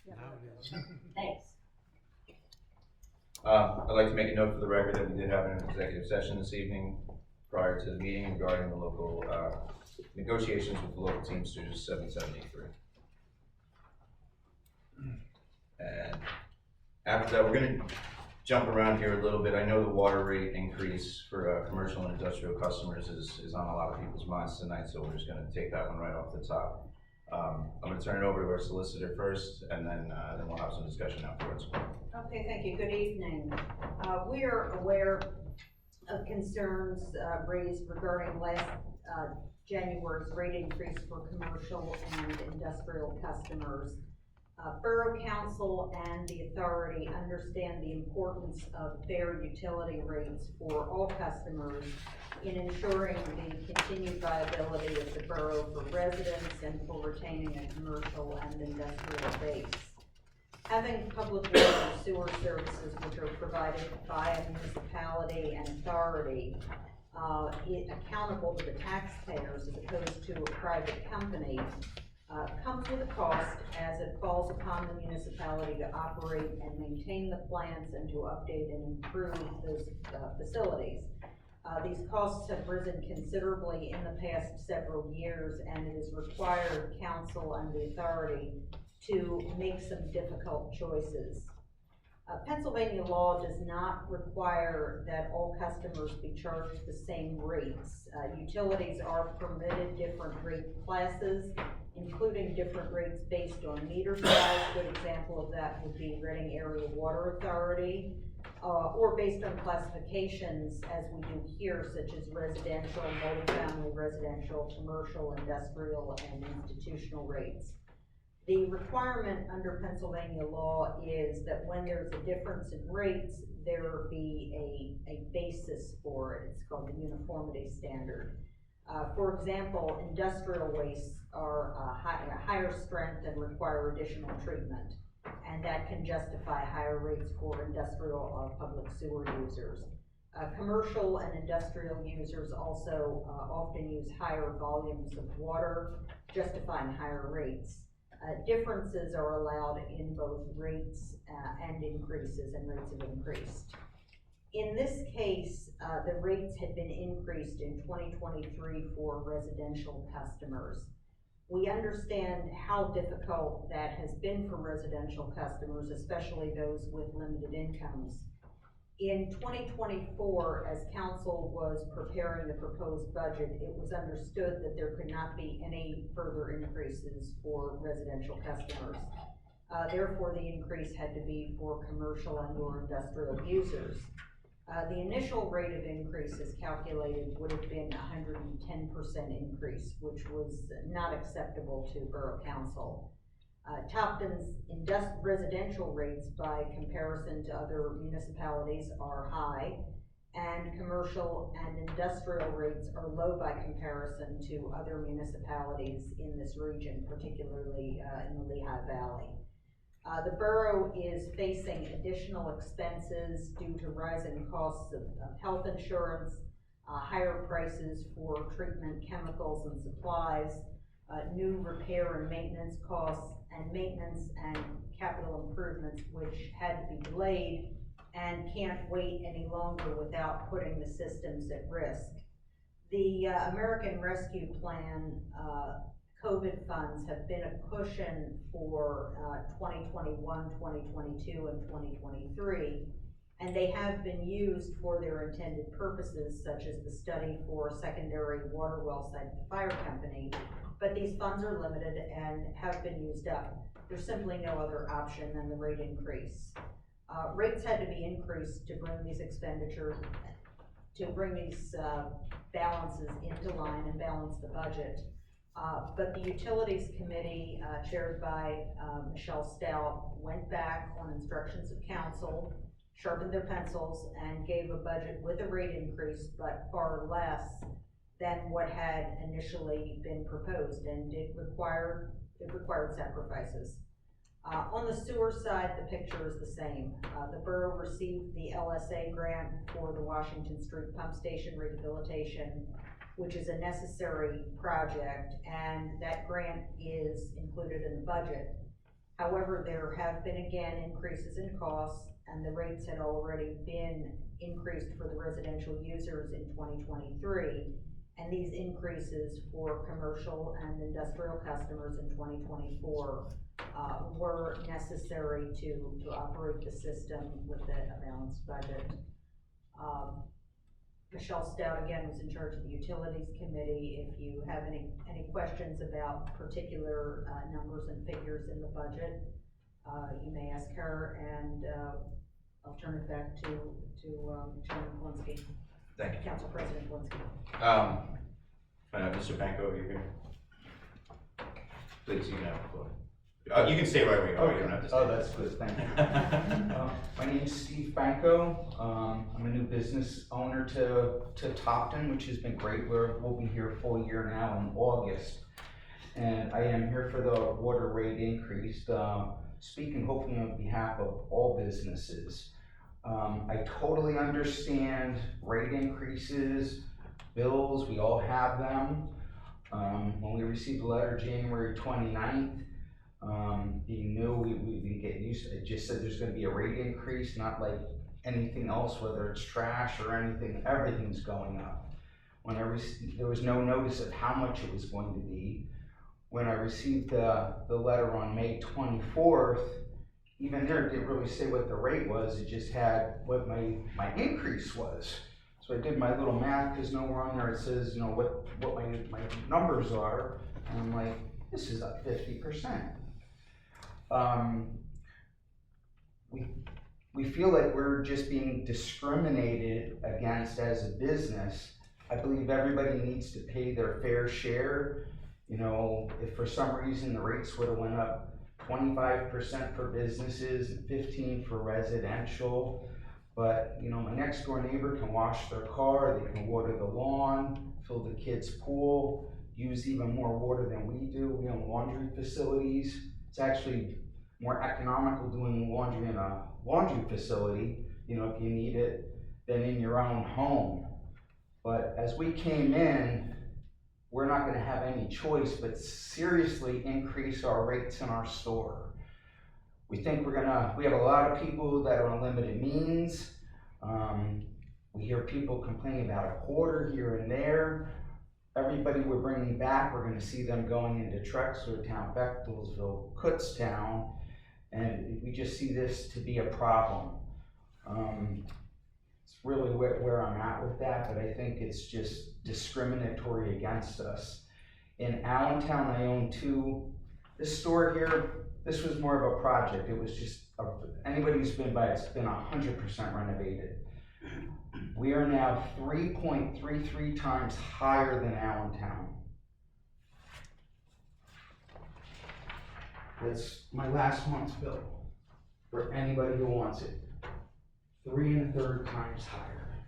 Now it is. Thanks. I'd like to make a note for the record that we did have an executive session this evening prior to the meeting regarding the local negotiations with the local Teamsters 773. And after that, we're going to jump around here a little bit. I know the water rate increase for commercial and industrial customers is on a lot of people's minds tonight, so we're just going to take that one right off the top. I'm going to turn it over to our solicitor first, and then we'll have some discussion afterwards. Okay, thank you. Good evening. We are aware of concerns raised regarding last January's rate increase for commercial and industrial customers. Borough Council and the authority understand the importance of fair utility rates for all customers in ensuring the continued viability of the borough for residents and for retaining a commercial and industrial base. Having public water and sewer services which are provided by a municipality and authority accountable to the taxpayers as opposed to a private company comes with a cost, as it falls upon the municipality to operate and maintain the plants and to update and improve those facilities. These costs have risen considerably in the past several years, and it has required council and the authority to make some difficult choices. Pennsylvania law does not require that all customers be charged the same rates. Utilities are permitted different rate classes, including different rates based on meter size. A good example of that would be Reading Area Water Authority, or based on classifications as we do here, such as residential, multifamily residential, commercial, industrial, and institutional rates. The requirement under Pennsylvania law is that when there's a difference in rates, there be a basis for it. It's called the uniformity standard. For example, industrial wastes are higher strength and require additional treatment, and that can justify higher rates for industrial public sewer users. Commercial and industrial users also often use higher volumes of water, justifying higher rates. Differences are allowed in both rates and increases, and rates have increased. In this case, the rates had been increased in 2023 for residential customers. We understand how difficult that has been for residential customers, especially those with limited incomes. In 2024, as council was preparing the proposed budget, it was understood that there could not be any further increases for residential customers. Therefore, the increase had to be for commercial and or industrial users. The initial rate of increase as calculated would have been 110% increase, which was not acceptable to Borough Council. Topton's residential rates by comparison to other municipalities are high, and commercial and industrial rates are low by comparison to other municipalities in this region, particularly in the Lehigh Valley. The borough is facing additional expenses due to rising costs of health insurance, higher prices for treatment chemicals and supplies, new repair and maintenance costs, and maintenance and capital improvements which had to be delayed and can't wait any longer without putting the systems at risk. The American Rescue Plan COVID funds have been a cushion for 2021, 2022, and 2023, and they have been used for their intended purposes, such as the study for secondary water well site at the fire company, but these funds are limited and have been used up. There's simply no other option than the rate increase. Rates had to be increased to bring these expenditures, to bring these balances into line and balance the budget. But the Utilities Committee, chaired by Michelle Stout, went back on instructions of council, sharpened their pencils, and gave a budget with a rate increase, but far less than what had initially been proposed, and it required sacrifices. On the sewer side, the picture is the same. The borough received the LSA grant for the Washington Street Pump Station rehabilitation, which is a necessary project, and that grant is included in the budget. However, there have been again increases in costs, and the rates had already been increased for the residential users in 2023. And these increases for commercial and industrial customers in 2024 were necessary to operate the system with a balanced budget. Michelle Stout again was in charge of the Utilities Committee. If you have any questions about particular numbers and figures in the budget, you may ask her, and I'll turn it back to Chairman Polinsky. Thank you. Council President Polinsky. Mr. Panko, you're here. Please, you can have the floor. You can stay right where you are. You don't have to stay. Oh, that's good, thank you. My name's Steve Banco. I'm a new business owner to Topton, which has been great. We'll be here a full year now in August. And I am here for the water rate increase, speaking hopefully on behalf of all businesses. I totally understand rate increases, bills, we all have them. When we received the letter January 29th, being new, we get used to it. It just said there's going to be a rate increase, not like anything else, whether it's trash or anything, everything's going up. When there was no notice of how much it was going to be. When I received the letter on May 24th, even there it didn't really say what the rate was, it just had what my increase was. So I did my little math, because nowhere on there it says, you know, what my numbers are, and I'm like, this is up 50%. We feel like we're just being discriminated against as a business. I believe everybody needs to pay their fair share. You know, if for some reason the rates would have went up 25% for businesses and 15% for residential, but you know, my next door neighbor can wash their car, they can water the lawn, fill the kids' pool, use even more water than we do. We own laundry facilities. It's actually more economical doing laundry in a laundry facility, you know, if you need it, than in your own home. But as we came in, we're not going to have any choice but seriously increase our rates in our store. We think we have a lot of people that are on limited means. We hear people complaining about a quarter here and there. Everybody we're bringing back, we're going to see them going into Trexlertown, Bechtelsville, Kutztown, and we just see this to be a problem. It's really where I'm at with that, but I think it's just discriminatory against us. In Allentown, I own two. This store here, this was more of a project. It was just, anybody who's been by, it's been 100% renovated. We are now 3.33 times higher than Allentown. That's my last month's bill for anybody who wants it. 3 1/3 times higher.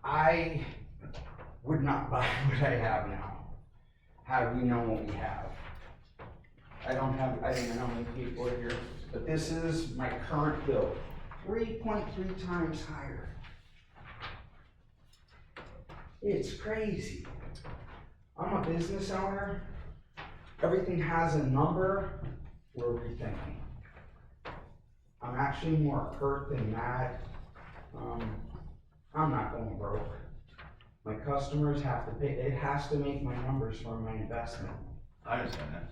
I would not buy what I have now. Had we known what we have. I don't know how many people are here, but this is my current bill. 3.3 times higher. It's crazy. I'm a business owner. Everything has a number. We're rethinking. I'm actually more hurt than mad. I'm not going broke. My customers have to pay. It has to make my numbers for my investment. I understand that.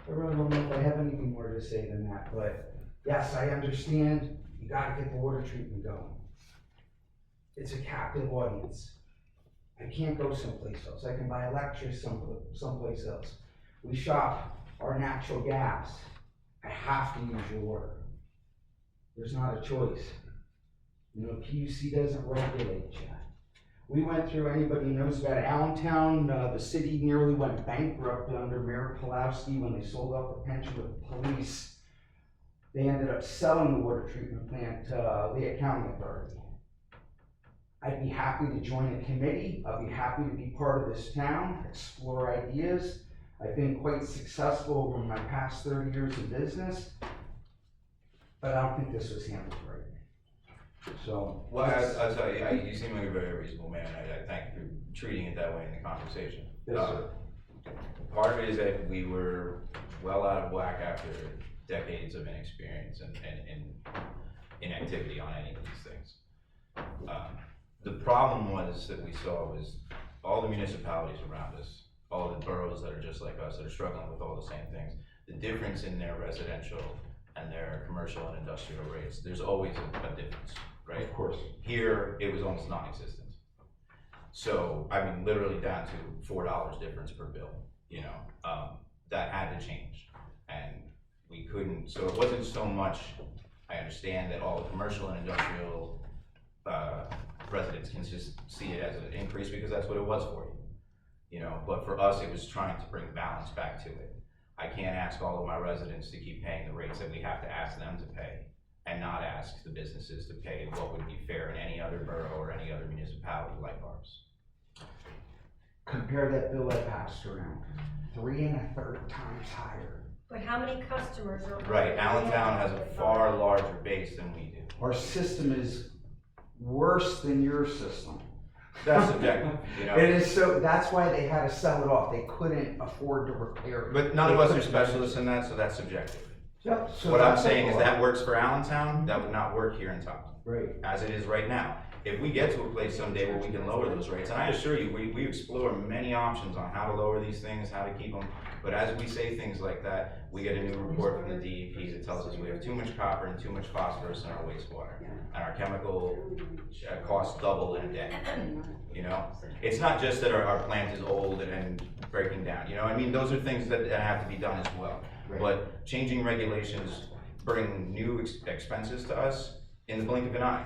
I really don't know if I have anything more to say than that, but yes, I understand you gotta get the water treatment going. It's a captive audience. I can't go someplace else. I can buy electricity someplace else. We shop our natural gas. I have to use your water. There's not a choice. You know, PUC doesn't regulate you. We went through, anybody who knows about Allentown, the city nearly went bankrupt under Mayor Pulowski when they sold off the pension with the police. They ended up selling the water treatment plant to Leah County Authority. I'd be happy to join a committee. I'd be happy to be part of this town, explore ideas. I've been quite successful over my past 30 years in business, but I don't think this was handled right. So, well, I'll tell you, you seem like a very reasonable man. I thank you for treating it that way in the conversation. Yes, sir. Part of it is that we were well out of whack after decades of inexperience and inactivity on any of these things. The problem that we saw was all the municipalities around us, all the boroughs that are just like us, that are struggling with all the same things, the difference in their residential and their commercial and industrial rates, there's always a difference, right? Of course. Here, it was almost non-existent. So, I mean, literally down to $4 difference per bill, you know, that had to change. And we couldn't, so it wasn't so much, I understand that all the commercial and industrial residents can just see it as an increase because that's what it was for you know, but for us, it was trying to bring balance back to it. I can't ask all of my residents to keep paying the rates that we have to ask them to pay and not ask the businesses to pay what would be fair in any other borough or any other municipality like ours. Compare that bill I passed around, 3 1/3 times higher. But how many customers are? Right, Allentown has a far larger base than we do. Our system is worse than your system. That's subjective, you know. It is, so that's why they had to sell it off. They couldn't afford to repair it. But none of us are specialists in that, so that's subjective. Yep, so What I'm that's saying is all. that works for Allentown, that would not work here in Topton, Right. as it is right now. If we get to a place someday where we can lower those rates, and I assure you, we explore many options on how to lower these things, how to keep them, but as we say things like that, we get a new report from the DEP that tells us we have too much copper and too much phosphorus in our wastewater, and our chemical costs double in a day, you know? It's not just that our plant is old and breaking down, you know, I mean, those are things that have to be done as well. Right. But changing regulations bring new expenses to us in the blink of an eye.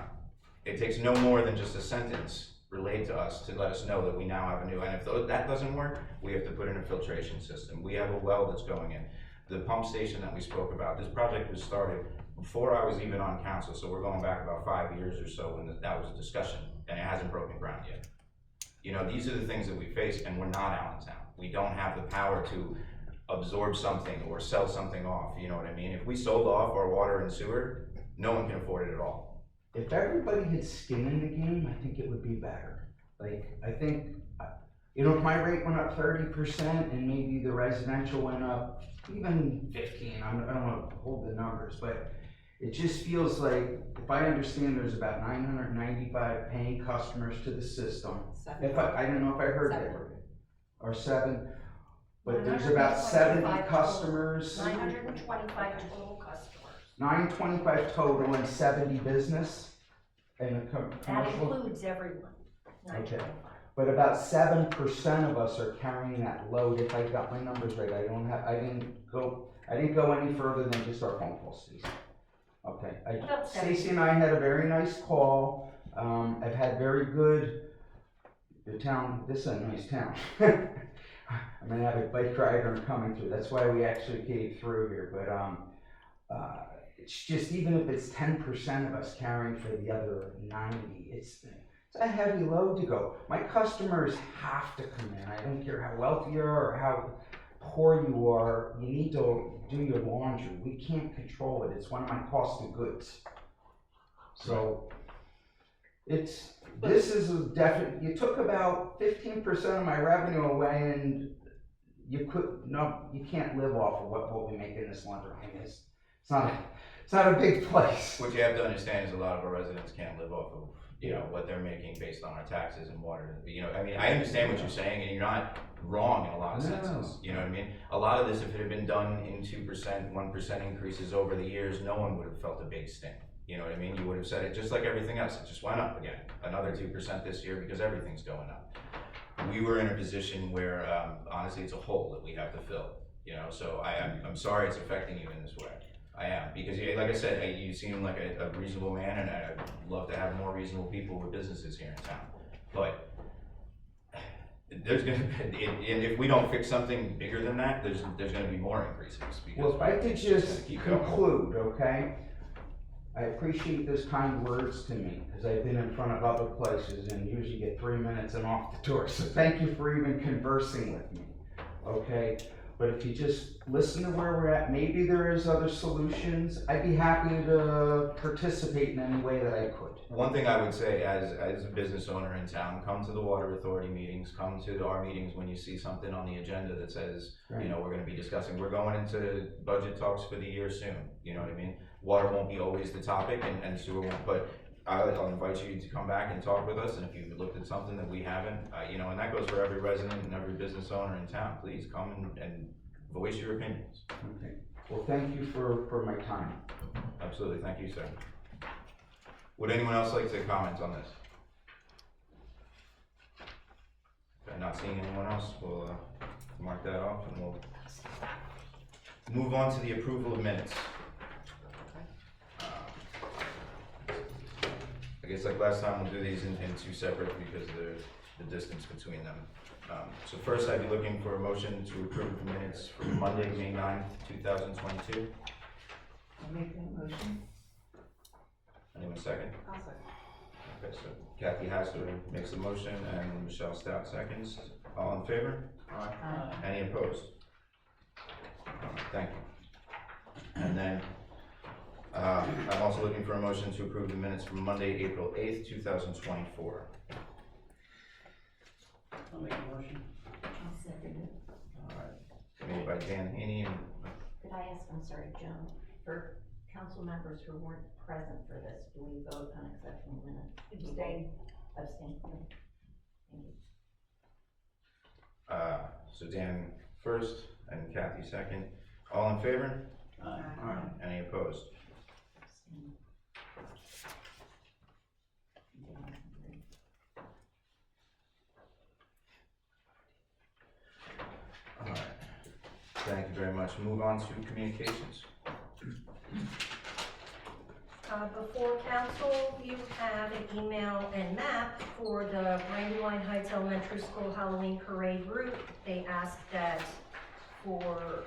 It takes no more than just a sentence relayed to us to let us know that we now have a new, and if that doesn't work, we have to put in a filtration system. We have a well that's going in. The pump station that we spoke about, this project was started before I was even on council, so we're going back about 5 years or so when that was a discussion, and it hasn't broken ground yet. You know, these are the things that we face, and we're not Allentown. We don't have the power to absorb something or sell something off, you know what I mean? If we sold off our water and sewer, no one can afford it at all. If everybody had skin in the game, I think it would be better. Like, I think, you know, if my rate went up 30% and maybe the residential went up even 15, I don't want to hold the numbers, but it just feels like, if I understand there's about 995 paying customers to the system. I don't know if I heard that. Or 7, but there's about 70 customers. 925 total customers. 925 total and 70 business and a That commercial. includes everyone. Okay. But about 7% of us are carrying that load. If I got my numbers right, I didn't go any further than just our phone call, Stacy. Okay. About 70. Stacy and I had a very nice call. I've had very good. This is a nice town. I'm gonna have a bike rider coming through. That's why we actually came through here. But it's just, even if it's 10% of us carrying for the other 90, it's a heavy load to go. My customers have to come in. I don't care how wealthy you are or how poor you are. You need to do your laundry. We can't control it. It's one of my cost of goods. So this is a definite. You took about 15% of my revenue away, and you can't live off of what we make in this laundry. I mean, it's not a big place. What you have to understand is a lot of our residents can't live off of, you know, what they're making based on our taxes and water. You know, I mean, I understand what you're saying, and you're not wrong in a lot of senses. You know what I mean? A lot of this, if it had been done in 2%, 1% increases over the years, no one would have felt a big sting. You know what I mean? You would have said it just like everything else. It just went up again. Another 2% this year because everything's going up. We were in a position where, honestly, it's a hole that we have to fill. You know, so I'm sorry it's affecting you in this way. I am, because like I said, you seem like a reasonable man, and I'd love to have more reasonable people with businesses here in town. But there's gonna be, and if we don't fix something bigger than that, there's gonna be more increases. Well, if I could just keep going. conclude, okay? I appreciate those kind words to me, because I've been in front of other places and usually get 3 minutes and off the door. So thank you for even conversing with me, okay? But if you just listen to where we're at, maybe there is other solutions. I'd be happy to participate in any way that I could. One thing I would say as a business owner in town, come to the water authority meetings, come to our meetings when you see something on the agenda that says, you know, we're gonna be discussing, we're going into budget talks for the year soon, you know what I mean? Water won't be always the topic and sewer won't, but I'll invite you to come back and talk with us, and if you've looked at something that we haven't, you know, and that goes for every resident and every business owner in town, please come and voice your opinions. Okay. Well, thank you for my time. Absolutely, thank you, sir. Would anyone else like to comment on this? Okay, not seeing anyone else, we'll mark that off and we'll move on to the approval of minutes. I guess like last time, we'll do these in two separate because there's the distance between them. So first, I'd be looking for a motion to approve the minutes for Monday, May 9th, 2022. I'll make that motion. Anyone second? I'll second. Okay, so Kathy Hassler makes the motion and Michelle Stout seconds. All in favor? Aye. Any opposed? Thank you. And then, I'm also looking for a motion to approve the minutes from Monday, April 8th, 2024. I'll make a motion. I'll second it. All right, made by Dan Haney and, Could I ask, I'm sorry, Joan, for council members who weren't present for this, do we vote on accepting the minutes? Abstain. Abstain, okay. Thank you. so Dan first and Kathy second. All in favor? Aye. Any opposed? Abstain. All right, thank you very much. Move on to communications. Before council, you have an email and map for the Brandywine Heights Elementary School Halloween Parade route. They asked that for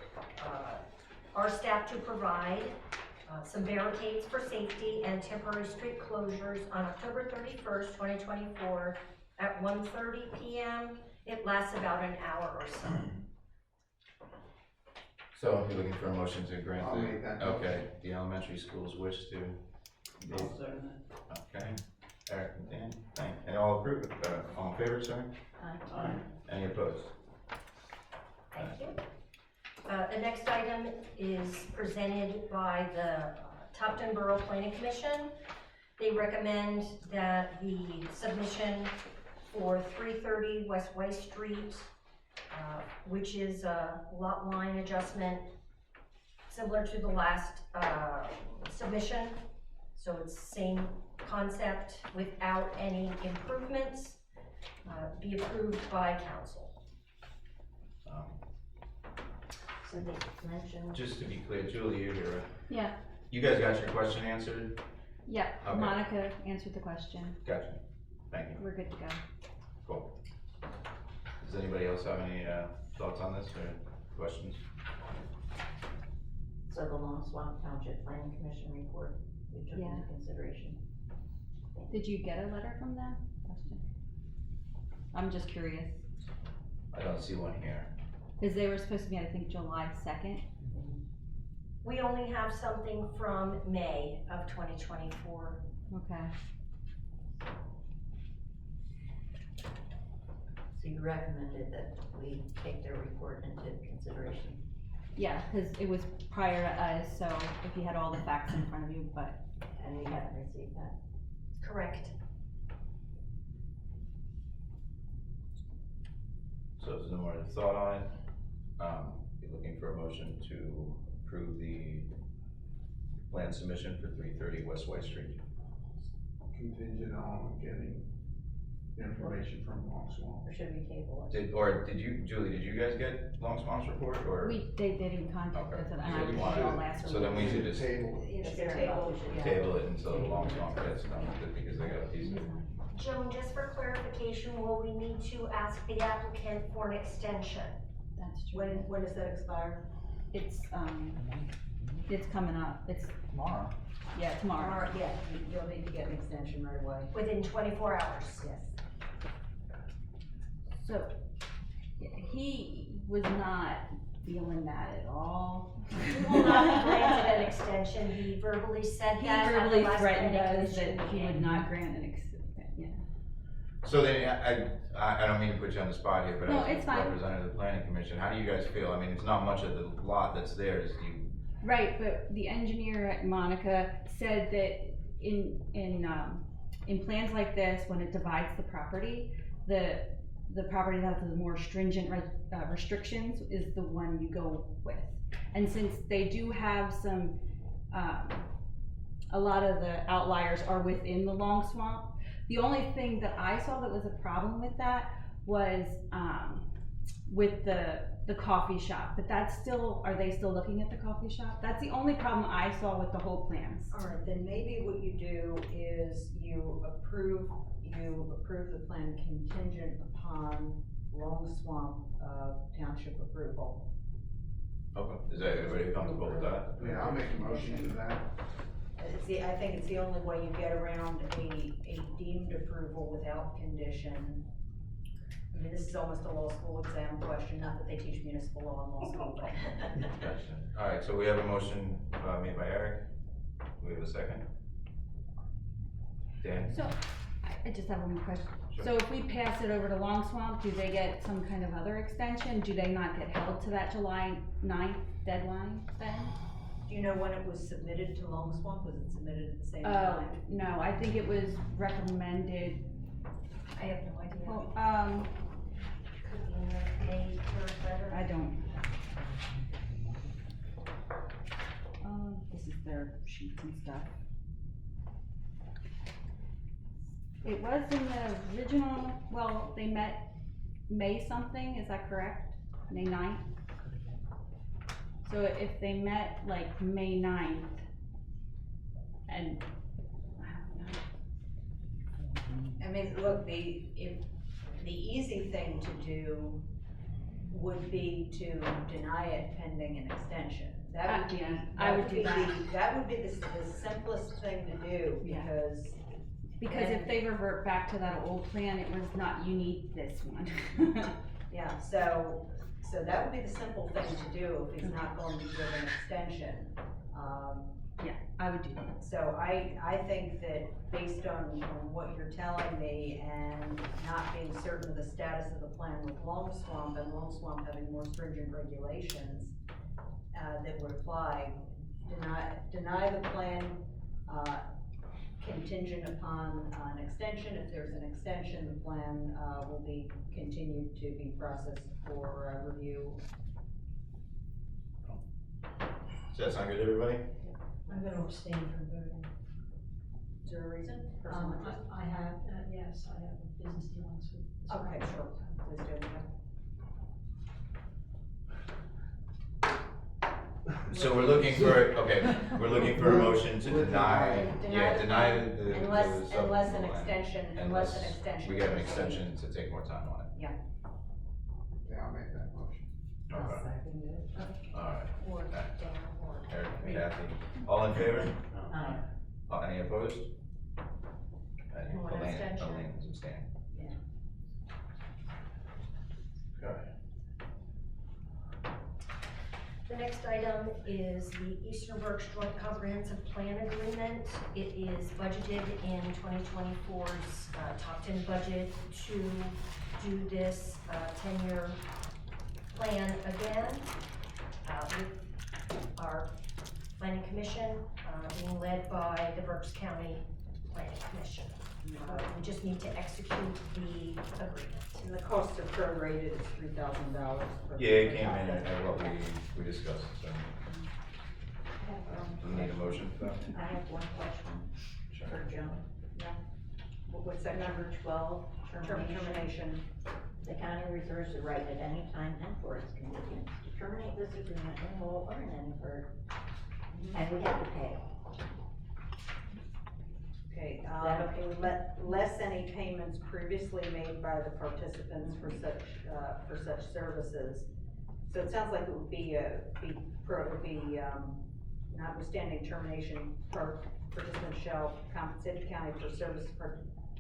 our staff to provide some barricades for safety and temporary street closures on October 31st, 2024 at 1:30 p.m. It lasts about an hour or so. So I'll be looking for a motion to grant I'll make that motion. Okay, the elementary schools wish to. I'll second it. Okay, Eric and Dan, and all approve, all in favor, sorry? Aye. Any opposed? Thank you. The next item is presented by the Topton Borough Planning Commission. They recommend that the submission for 330 West White Street, which is a lot line adjustment similar to the last submission. So it's same concept without any improvements, be approved by council. So they mentioned, Just to be clear, Julie, you're here, right? Yeah, You guys got your question answered? yeah, Okay. Monica answered the question. Gotcha, thank you, We're good to go. cool. Does anybody else have any, thoughts on this or questions? so the Long Swamp Township Planning Commission report, we took Yeah. into consideration. Did you get a letter from them? Question. I'm just curious, I don't see one here. because they were supposed to be, I think, July 2nd. We only have something from May of 2024. Okay. So you recommended that we take their report into consideration. Yeah, because it was prior to us, so if you had all the facts in front of you, but And we haven't received that. Correct. So if there's no more thought on it, be looking for a motion to approve the plan submission for 330 West White Street. Contingent on getting information from Long Swamp. Or should we table it? Did you, Julie, did you guys get Long Swamp's report, or? they didn't contact Okay. us, and So I you was wanna- all last So then we should just Table it. It's Is there a table, vote we should yeah. table it until Long Swamp gets done with it, because they got a piece of it. Joan, just for clarification, will we need to ask the applicant for an extension? That's true. When does that expire? It's coming up, it's, Tomorrow. yeah, tomorrow. Yeah, you'll need to get an extension right away. Within 24 hours? Yes. So, he was not feeling that at all. He will not be granted an extension, he verbally said He that at the verbally last threatened planning us commission that he would meeting. not grant an yeah. So then, I don't mean to put you on the spot here, but No, as it's a fine. representative of the planning commission, how do you guys feel? I mean, it's not much of the lot that's there, is you, Right, but the engineer at Monica said that in plans like this, when it divides the property, the property that has the more stringent restrictions is the one you go with. And since they do have some, a lot of the outliers are within the Long Swamp, the only thing that I saw that was a problem with that was, with the coffee shop, but that's still, are they still looking at the coffee shop? That's the only problem I saw with the whole plans. All right, then maybe what you do is you approve the plan contingent upon Long Swamp, township approval. okay, is that, everybody comfortable with that? Yeah, I'll make a motion to that. I think it's the only way you get around a deemed approval without condition. I mean, this is almost a law school exam question, not that they teach municipal law in law school, but. Gotcha. Alright, so we have a motion, made by Eric, we have a second? Dan? So, I just have one question. Sure. So if we pass it over to Long Swamp, do they get some kind of other extension? Do they not get held to that July 9th deadline then? Do you know when it was submitted to Long Swamp? Was it submitted at the same Oh, time? no, I think it was recommended, I have no idea. well, Could be in the May 3rd letter. I don't. This is their sheets and stuff. It was in the original, well, they met May something, is that correct? May 9th? So if they met like May 9th, and, I don't know. I mean, look, the easy thing to do would be to deny it pending an extension. That would be, yeah, I would do that. That would be the simplest thing to do, Yeah. because Because if they revert back to that old plan, it was not, you need this one. yeah, so that would be the simple thing to do if he's not going to give an extension. Yeah, I would do that. So I think that based on what you're telling me and not being certain of the status of the plan with Long Swamp and Long Swamp having more stringent regulations, that would apply, deny the plan, contingent upon an extension. If there's an extension, the plan, will be continued to be processed for, review. Does that sound good to everybody? I'm gonna abstain from voting. Is there a reason? Personal interest? I have, yes, I have business dealings with. this Okay, one. sure. Please do. So we're looking for, okay, we're looking for a motion to deny, Deny deny the the. Unless an subdivision line. extension, Unless extension. we get an extension to take more time on it. Yeah, I'll make that motion. Okay. Alright, Or Okay. down, or. Eric and Kathy, all in favor? Aye. Any opposed? And one abstention. Elaine's abstaining. Yeah. Okay. The next item is the Eastern Berks Joint Comprehensive Plan Agreement. It is budgeted in 2024's Topton budget to do this 10-year plan again with our planning commission being led by the Berks County Planning Commission. We just need to execute the agreement. And the costs are prorated, it's $3,000. Yeah, it came in at what we discussed, so. Do we need a motion for that? I have one question Sure. for Joan. What's that number? Number 12, termination. Termination. The county reserves the right at any time and for its convenience to terminate this agreement in whole or in any part, and we have to pay. Okay, That okay with less any payments previously made by the participants for such services. So it sounds like it would be, notwithstanding termination, participants shall compensate the county for services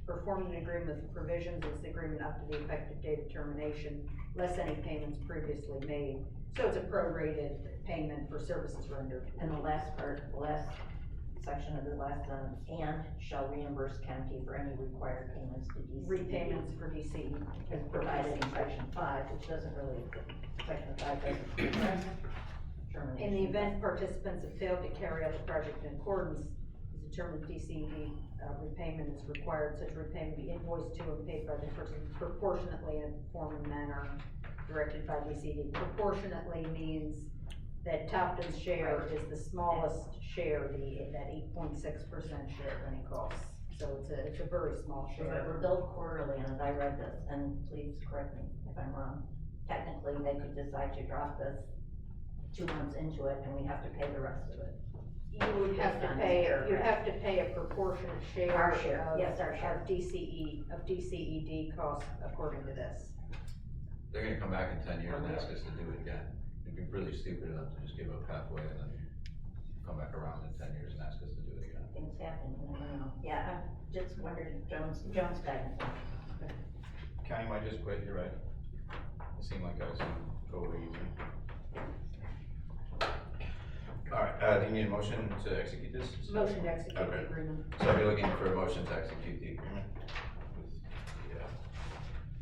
performing an agreement with the provisions of this agreement up to the effective date of termination, less any payments previously made. So it's a prorated payment for services rendered. And the last part, the last section of the last sentence, and shall reimburse county for any required payments to DCD. Repayments for DCE. As provided in section 5, which doesn't really, section 5 doesn't address termination. In the event participants have failed to carry out the project in accordance, as determined DCD repayment is required, such repayment be invoiced to and paid by the person proportionately in a form and manner directed by DCD. Proportionately means that Topton's share is the smallest share, that 8.6% share of any costs. So it's a very small So that share. we're billed quarterly, and as I read this, and please correct me if I'm wrong, technically, they could decide to drop this 2 months into it, and we have to pay the rest of it. You would have to Based on pay, this you'd paragraph. have to pay a proportionate share. Our share, of- yes, our share. Of DCED costs according to this. They're gonna come back in 10 years and ask us to do it again. It'd be really stupid of them to just give up halfway and then come back around in 10 years and ask us to do it again. Things happen, you never know. Yeah, I just wondered if Jones guidance. County might just quit, you're right. It seemed like I was go away easy. Alright, do you need a motion to execute this? Motion to execute Okay. the agreement. So I'll be looking for a motion to execute the agreement with the,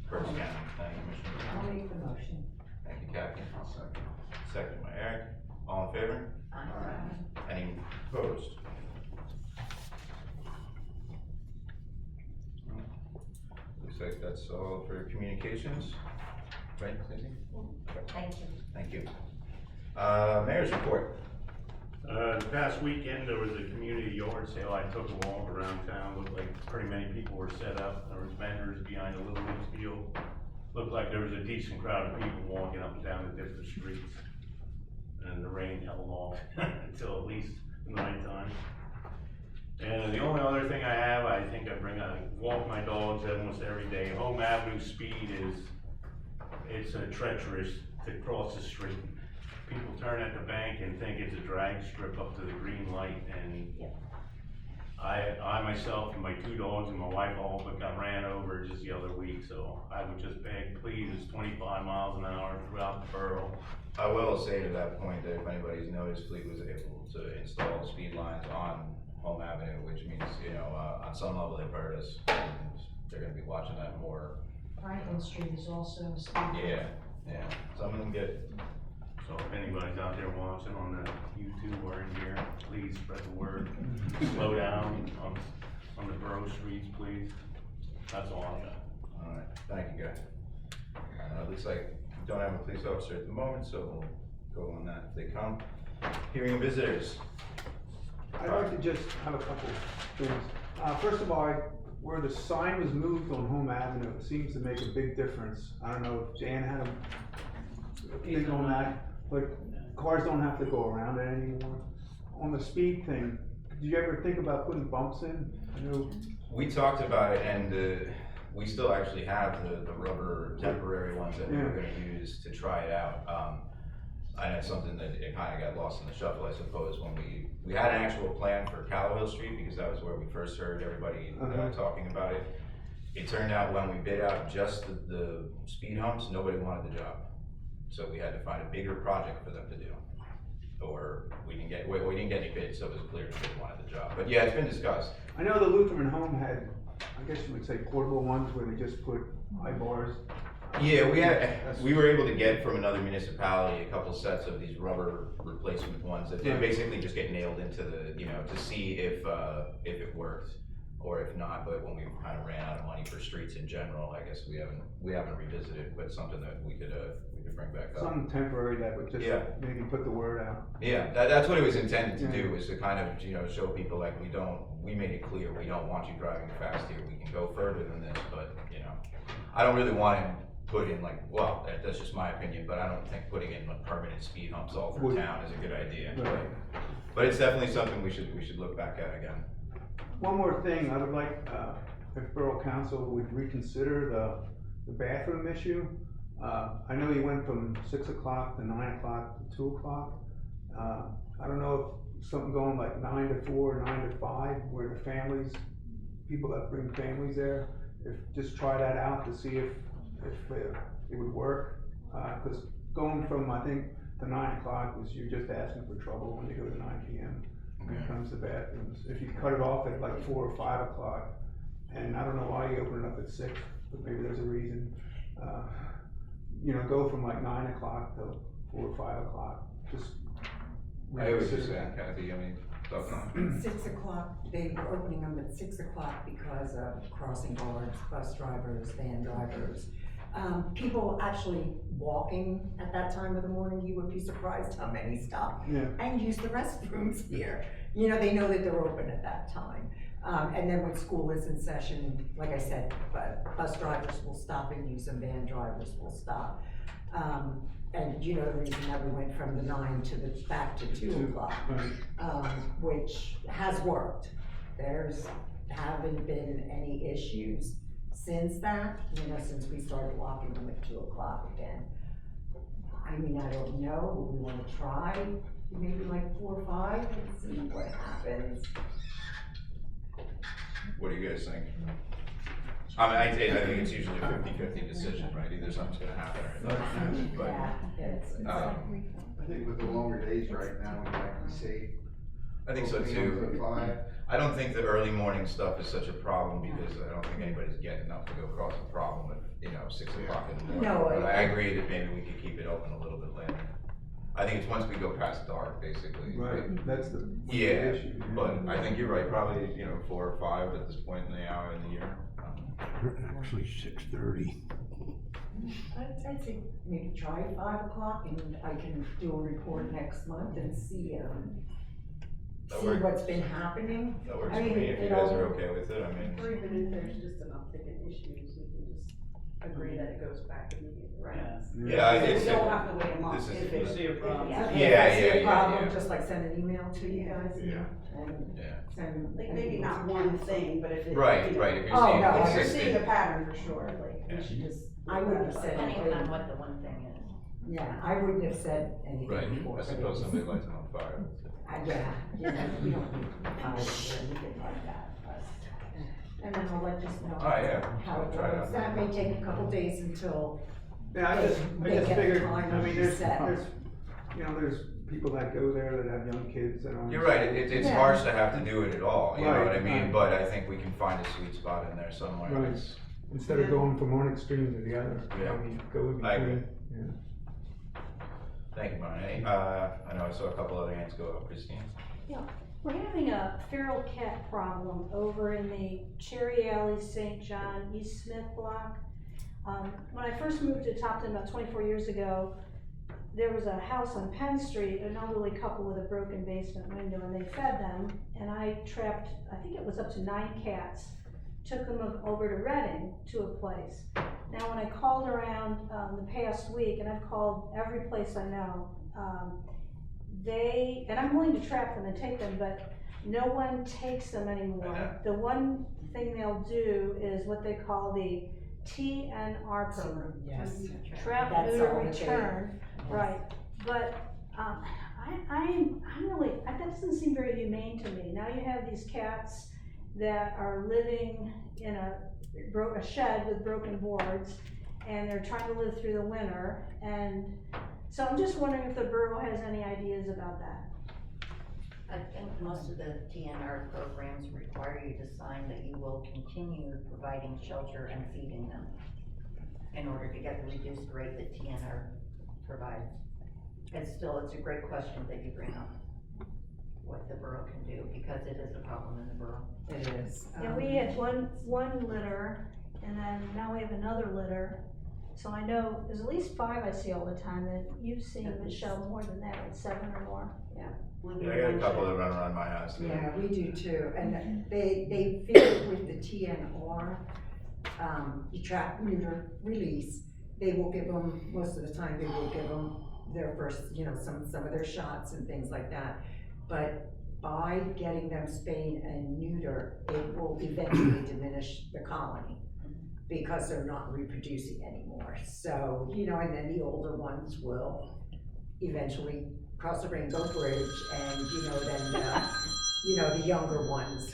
First County Planning Commission. I'll make the motion. Thank you, Kathy. I'll second. Second by Eric. All in favor? Any opposed? Looks like that's all for communications, right, Cindy? Thank you. Thank you. Mayor's report. The past weekend, there was a community yard sale. I took a walk around town. Looked like pretty many people were set up. There was vendors behind the Little League field. Looked like there was a decent crowd of people walking up and down the different streets. And the rain held off until at least the nighttime. And the only other thing I have, I think I walk my dogs almost every day. Home Avenue speed it's treacherous to cross the street. People turn at the bank and think it's a drag strip up to the green light, and I myself and my 2 dogs and my wife all but got ran over just the other week, so I would just beg, please, it's 25 miles an hour throughout the borough. I will say to that point that if anybody's noticed, Fleet was able to install speed lines on Home Avenue, which means, on some level they've heard us, and they're gonna be watching that more. Franklin Street is also a speed. Yeah, some of them get, So if anybody's out there watching on the YouTube or in here, please spread the word. Slow down on the borough streets, please. That's all I got. alright, thank you guys. Looks like we don't have a police officer at the moment, so we'll go on that if they come. Hearing visitors. I'd like to just have a couple things. First of all, where the sign was moved on Home Avenue, it seems to make a big difference. I don't know if Jan had a thing on that, but cars don't have to go around it anymore. On the speed thing, did you ever think about putting bumps in? I know, We talked about it, and we still actually have the rubber temporary ones that we were gonna use to try it out. And it's something that it kinda got lost in the shuffle, I suppose, when we had an actual plan for Callowhill Street, because that was where we first heard everybody talking about it. It turned out when we bid out just the speed humps, nobody wanted the job. So we had to find a bigger project for them to do. Or we didn't get any bids, so it was clear that they wanted the job. But yeah, it's been discussed. I know the Lutheran Home had, I guess you would say portable ones where they just put high bars. Yeah, we were able to get from another municipality a couple sets of these rubber replacement ones that they basically just get nailed into the, to see if it worked or if not. But when we kind of ran out of money for streets in general, I guess we haven't revisited, but something that we could bring back up. Something temporary that would just maybe put the word out. Yeah, that's what it was intended to do, was to kind of, show people like we made it clear, we don't want you driving fast here. We can go further than this, but, I don't really want to put in that's just my opinion, but I don't think putting in permanent speed humps all through town is a good idea. Right. But it's definitely something we should look back at again. One more thing, I would like, if Borough Council would reconsider the bathroom issue. I know you went from 6 o'clock to 9 o'clock to 2 o'clock. I don't know if something going like 9 to 4, 9 to 5, where the families, people that bring families there, just try that out to see if it would work. Cause going from, I think, to 9 o'clock is you're just asking for trouble when they go to 9 PM. When it comes to bathrooms, if you cut it off at like 4 or 5 o'clock, and I don't know why you open it up at 6, but maybe there's a reason. Go from like 9 o'clock to 4 or 5 o'clock, just. I always reconsider just say, that. Kathy, I mean, thoughts on 6 o'clock, they were opening them at 6 o'clock because of crossing guards, bus drivers, van drivers. People actually walking at that time of the morning, you would be surprised how many stop Yeah. and use the restrooms here. They know that they're open at that time. And then when school is in session, like I said, bus drivers will stop and use them, van drivers will stop. And the reason that we went from the 9 to back to 2 o'clock, which has worked. There's haven't been any issues since that, since we started locking them at 2 o'clock again. I mean, I don't know, we wanna try maybe like 4 or 5 and see what happens. What do you guys think? I mean, I think it's usually a 50-50 decision, right? Either something's gonna happen or it doesn't happen, but, Yeah, I think with the longer days right now, we might be safe. I think so Opening too. up to 5. I don't think the early morning stuff is such a problem because I don't think anybody's getting up to go across the problem at, 6 o'clock in the morning. No, But I agree that maybe we could keep it open a little bit later. I think it's once we go past dark, basically. Right, that's the Yeah, issue. but I think you're right, probably, 4 or 5 at this point in the hour in the year. Actually, 6:30. I'd say maybe try 5 o'clock and I can do a report next month and see works. what's been happening. That works I for mean, me, if you it guys all- are okay with it, I mean. Or even if there's just an uptick in issues, we can just agree that it goes back immediately, right? Yeah, I think We so. don't have to wait a month. This is- If If you it- see a problem. Yeah, If I see a yeah, problem, yeah. just like send an email to you guys Yeah. and Yeah. send. Like maybe not one thing, but if it. Right, you know, right, if you're Oh, seeing no, If you're consistent. seeing a pattern, for sure, like, Yeah. we should just. I wouldn't have said Depending anything. on what the one thing is. Yeah, I wouldn't have said anything Right, before. I but suppose it somebody was- lights them on fire. Yeah, we don't need fires or anything like that, but, and then I'll let you know. Oh, yeah. How it Try it goes. out. That may take a couple days until, Yeah, I just They get figured, time I mean, there's, set. there's people that go there that have young kids that are. You're right, it's Yeah. harsh to have to do it at all, you know Right, what I mean? right. But I think we can find a sweet spot in there somewhere. Right. It's- Instead of going from one extreme to the other, Yeah. go in I agree. between. Yeah. Thank you, Brian. I know I saw a couple other hands go up. Christine? We're having a feral cat problem over in the Cherry Alley, St. John, East Smith block. When I first moved to Topton about 24 years ago, there was a house on Penn Street, an elderly couple with a broken basement window, and they fed them, and I trapped, I think it was up to 9 cats, took them over to Reading to a place. Now, when I called around the past week, and I've called every place I know, and I'm willing to trap them and take them, but no one takes them anymore. The one thing they'll do is what they call the TNR program. yes. Trap, That's neuter, all they- return, right, but, I'm really, that doesn't seem very humane to me. Now you have these cats that are living in a shed with broken boards, and they're trying to live through the winter, and so I'm just wondering if the borough has any ideas about that. I think most of the TNR programs require you to sign that you will continue providing shelter and feeding them in order to get the reduced rate that TNR provides. And still, it's a great question that you bring up, what the borough can do, because it is a problem in the borough. It is. Yeah, we had one litter, and then now we have another litter. So I know, there's at least 5 I see all the time, and you've seen, Michelle, more than that, like 7 or more. Yeah, I got a couple that run around my house. too. Yeah, we do too, and they figure with the TNR, you trap, neuter, release, they will give them, most of the time, they will give them their first, some of their shots and things like that. But by getting them spayed and neuter, it will eventually diminish the colony because they're not reproducing anymore. So, and then the older ones will eventually cross the Rainbow Bridge and, then, the younger ones,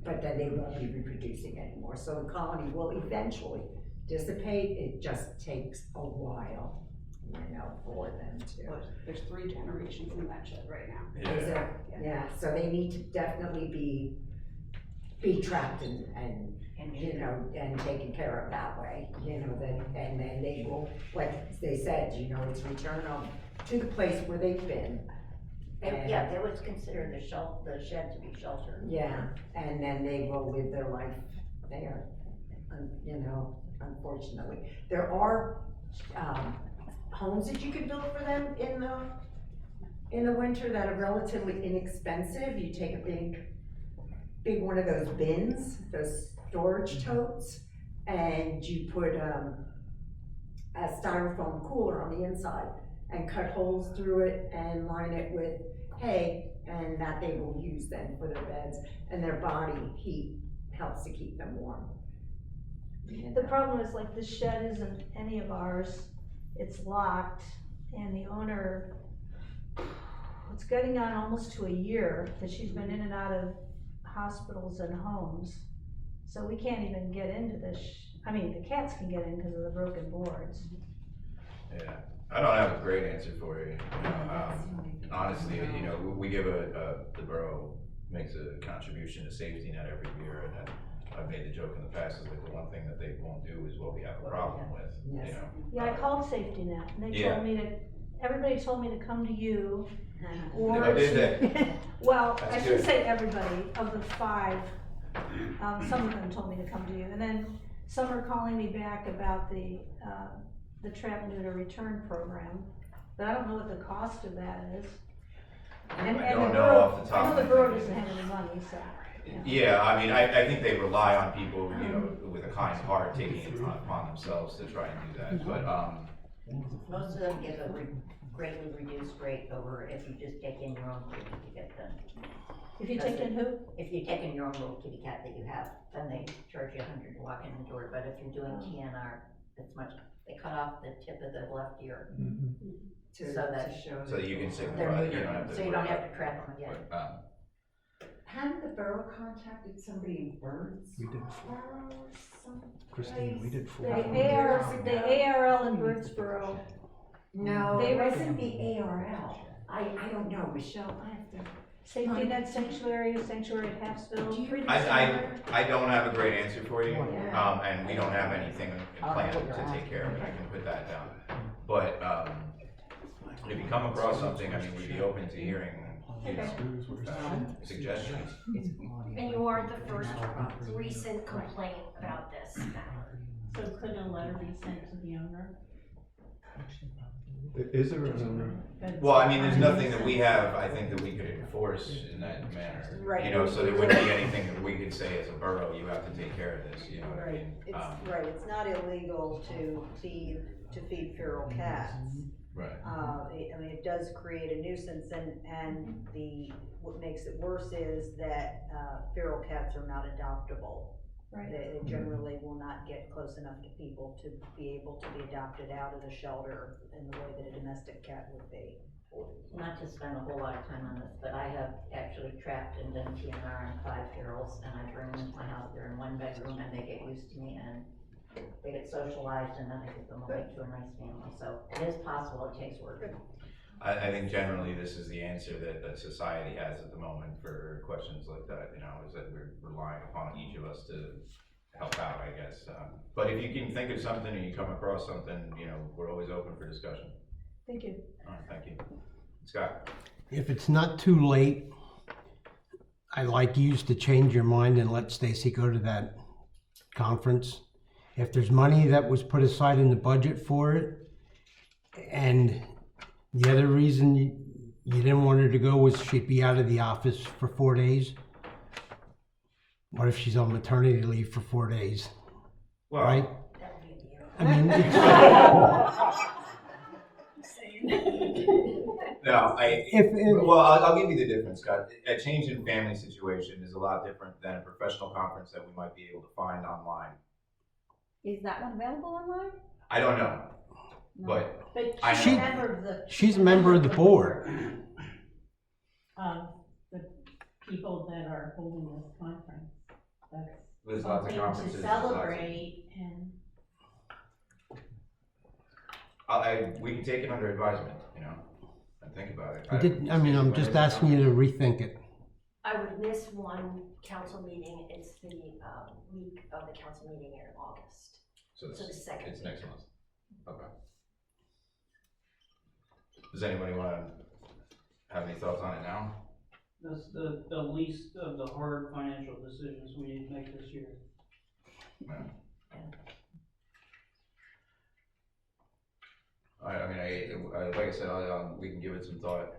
but then they won't be reproducing anymore. So the colony will eventually dissipate, it just takes a while. you know, for them to. Well, there's 3 generations in that shed right now. Is there? Yeah, so they need to definitely be trapped and, you know, and taken care of that way, you know, and then they will, like they said, you know, it's return them to the place where they've been. Yeah, they would consider the shed to be shelter. Yeah, and then they will live their life there, you know, unfortunately. There are, homes that you can build for them in the winter that are relatively inexpensive. You take a big one of those bins, those storage totes, and you put, a styrofoam cooler on the inside and cut holes through it and line it with hay, and that they will use then for their beds, and their body heat helps to keep them warm. The problem is, like, this shed isn't any of ours, it's locked, and the owner, it's getting on almost to a year that she's been in and out of hospitals and homes, so we can't even get into this, I mean, the cats can get in because of the broken boards. Yeah, I don't have a great answer for you. Honestly, you know, we give the borough makes a contribution to safety net every year, and I've made the joke in the past, is like the one thing that they won't do is what we have a problem with, you know? Yeah, I called safety net, and they Yeah. told me everybody told me to come to you, or. Oh, did they? Well, That's I shouldn't good. say everybody, of the 5, some of them told me to come to you, and then some are calling me back about the trap neuter return program, but I don't know what the cost of that is. And I don't the know borough, off the top I know of the my borough head. doesn't have any money, so. Yeah, I mean, I think they rely on people, you know, with a kind heart taking it upon themselves to try and do that, but, Most of them give a greatly reduced rate over if you just take in your own kitty to get them. If you take in who? If you take in your own little kitty cat that you have, then they charge you $100 to walk in the door, but if you're doing TNR, it's much, they cut off the tip of the left ear. To show. so you can say, They're well, you neutered, don't have to. so you don't have to trap them again. Hadn't the borough contacted somebody in Birds? We did Christine, we did 4. The ARL in Birdsboro. No, They it wasn't reckon- the ARL. I don't know, Michelle, I have to. Safety net sanctuary at Halfsville. I don't have a great answer for you, Yeah. and we don't have anything planned to take care of it, I can put that down. But, if you come across something, I mean, we'd be open to hearing, you know, suggestions. And you are the first recent complaint about this matter. So could a letter be sent to the owner? Is there a, Well, I mean, there's nothing that we have, I think, that we could enforce in that manner. Right. You know, so there wouldn't be anything that we could say as a borough, you have to take care of this, you know what I mean? Right, it's not illegal to feed feral cats. Right. I mean, it does create a nuisance, and what makes it worse is that, feral cats are not adoptable. Right. They generally will not get close enough to people to be able to be adopted out of the shelter in the way that a domestic cat would be. Not to spend a whole lot of time on this, but I have actually trapped and done TNR on 5 ferals, and I bring them into my house, they're in 1 bedroom, and they get used to me, and they get socialized, and then I give them away to a nice family, so it is possible, it takes work. I think generally this is the answer that society has at the moment for questions like that, you know, is that we're relying upon each of us to help out, I guess. But if you can think of something or you come across something, you know, we're always open for discussion. Thank you. All right, thank you. Scott? If it's not too late, I'd like you to change your mind and let Stacy go to that conference. If there's money that was put aside in the budget for it, and the other reason you didn't want her to go was she'd be out of the office for 4 days. What if she's on maternity leave for 4 days? Well, right? I mean, no, well, I'll give you the difference, Scott. A change in family situation is a lot different than a professional conference that we might be able to find online. Is that one available online? I don't know, but I she's a know. member of the. she's a member of the board. The people that are holding this conference, that's There's lots of something conferences. to there's lots of- celebrate, and We can take it under advisement, you know, and think about it. I'm just asking you to rethink it. I would miss one council meeting, it's the, week of the council meeting in August. So So the second it's week. next month. Okay. Does anybody wanna have any thoughts on it now? That's the least of the hard financial decisions we need to make this year. No. I mean, like I said, we can give it some thought.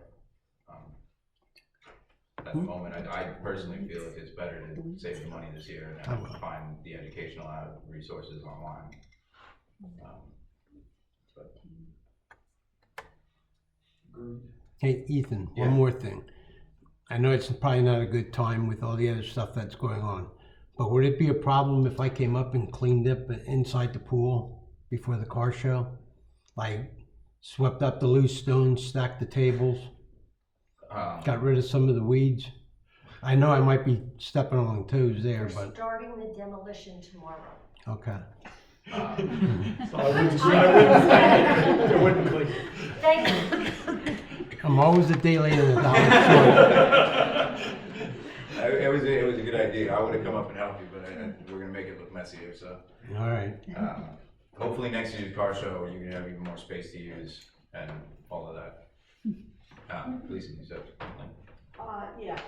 At the moment, I personally feel like it's better to save the money this year and then find the educational resources online. Hey, Ethan, Yeah. one more thing. I know it's probably not a good time with all the other stuff that's going on, but would it be a problem if I came up and cleaned up inside the pool before the car show? Like swept up the loose stones, stacked the tables, got rid of some of the weeds? I know I might be stepping on toes there, We're but, starting the demolition tomorrow. okay. So I wouldn't say it wouldn't click. Thank you. I'm always a day late and a dollar short. It was a good idea. I would have come up and helped you, but we're gonna make it look messier, so. All right. Hopefully next year's car show, you're gonna have even more space to use and all of that. Please, you said. Yeah,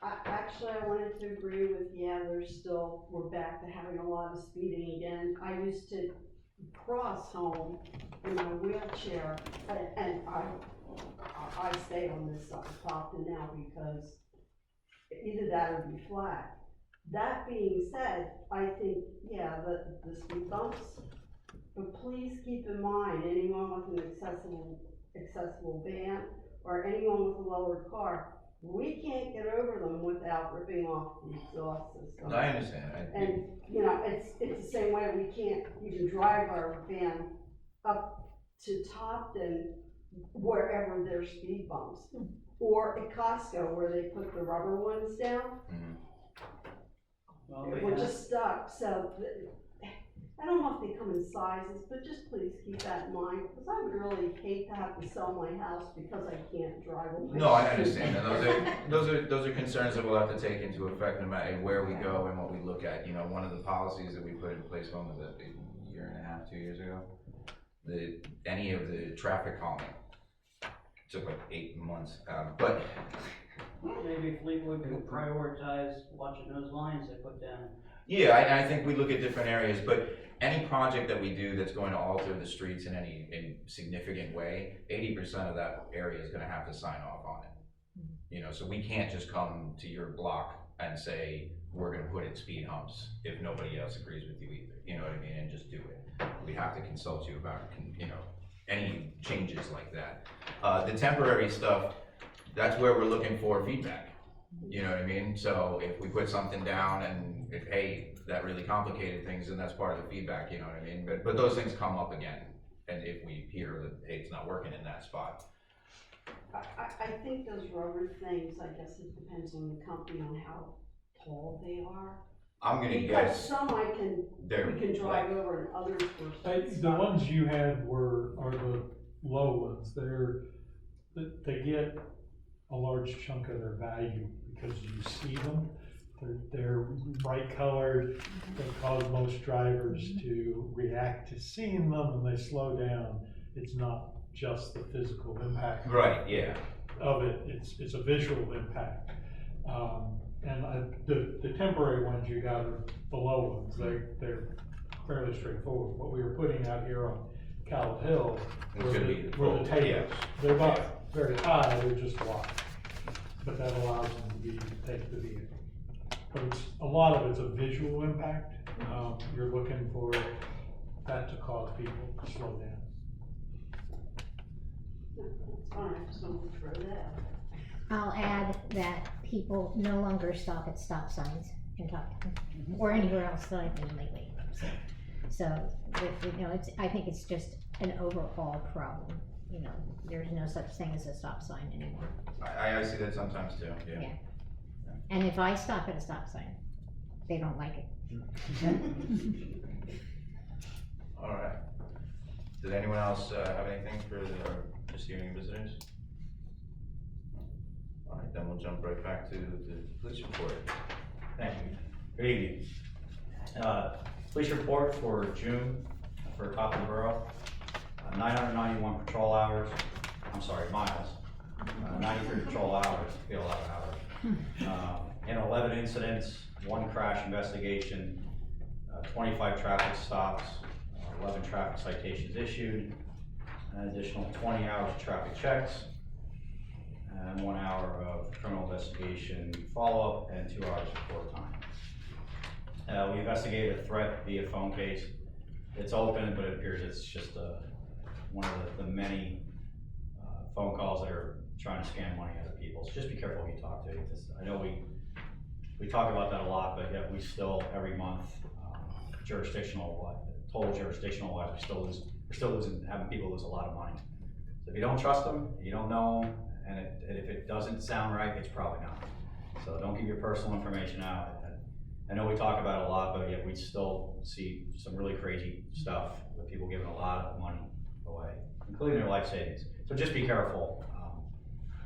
actually, I wanted to agree with, we're back to having a lot of speeding again. I used to cross home in my wheelchair, and I stay on this side of Topton now because either that or be flat. That being said, I think, the speed bumps, but please keep in mind, anyone with an accessible van or anyone with a lowered car, we can't get over them without ripping off the exhaust system. I understand. And, it's the same way we can't even drive our van up to Topton wherever there's speed bumps. Or at Costco where they put the rubber ones down. Well, We're just stuck, so I don't know if they come in sizes, but just please keep that in mind, because I would really hate to have to sell my house because I can't drive on my No, I street. understand, and those are concerns that we'll have to take into effect no matter where we go and what we look at. One of the policies that we put in place, when was it, a year and a half, 2 years ago? Any of the traffic calming took like 8 months, but. Maybe Fleetwood could prioritize watching those lines they put down. Yeah, I think we look at different areas, but any project that we do that's going to alter the streets in any significant way, 80% of that area is gonna have to sign off on it. So we can't just come to your block and say, we're gonna put in speed humps if nobody else agrees with you either, you know what I mean, and just do it. We have to consult you about, any changes like that. The temporary stuff, that's where we're looking for feedback. You know what I mean? So if we put something down and hey, that really complicated things, then that's part of the feedback, you know what I mean? But those things come up again, and if we hear that, hey, it's not working in that spot. I think those rubber things, I guess it depends on the company on how tall they are. I'm gonna Because guess some we can drive over and others were. The ones you had are the low ones. They get a large chunk of their value because you see them. They're bright colored. They cause most drivers to react to seeing them, and they slow down. It's not just the physical impact. Right, yeah. Of it. It's a visual impact. The temporary ones you got are the low ones. They're fairly straightforward. What we were putting out here on Callowhill were the tables. They're not very high, they're just wide. But that allows them to take the vehicle. But a lot of it's a visual impact. You're looking for that to cause people to slow down. That's fine, I just wanted to throw that out. I'll add that people no longer stop at stop signs in Topton or anywhere else that I've been lately. I think it's just an overall problem. There's no such thing as a stop sign anymore. I see that sometimes too, yeah. And if I stop at a stop sign, they don't like it. All right. Did anyone else have anything for just hearing visitors? All right, then we'll jump right back to the police report. Thank you. Good evening. Police report for June for Topton Borough. 991 patrol hours, miles. 93 patrol hours, feel a lot of hours. And 11 incidents, 1 crash investigation, 25 traffic stops, 11 traffic citations issued, an additional 20 hours of traffic checks, and 1 hour of criminal investigation follow-up, and 2 hours of court time. We investigated a threat via phone case. It's open, but it appears it's just one of the many phone calls that are trying to scam money out of people. So just be careful who you talk to. I know we talk about that a lot, but yet we still, every month, total jurisdictional wise, we're still losing, having people lose a lot of money. So if you don't trust them, you don't know them, and if it doesn't sound right, it's probably not. So don't give your personal information out. I know we talk about it a lot, but yet we still see some really crazy stuff with people giving a lot of money away, including their life savings. So just be careful.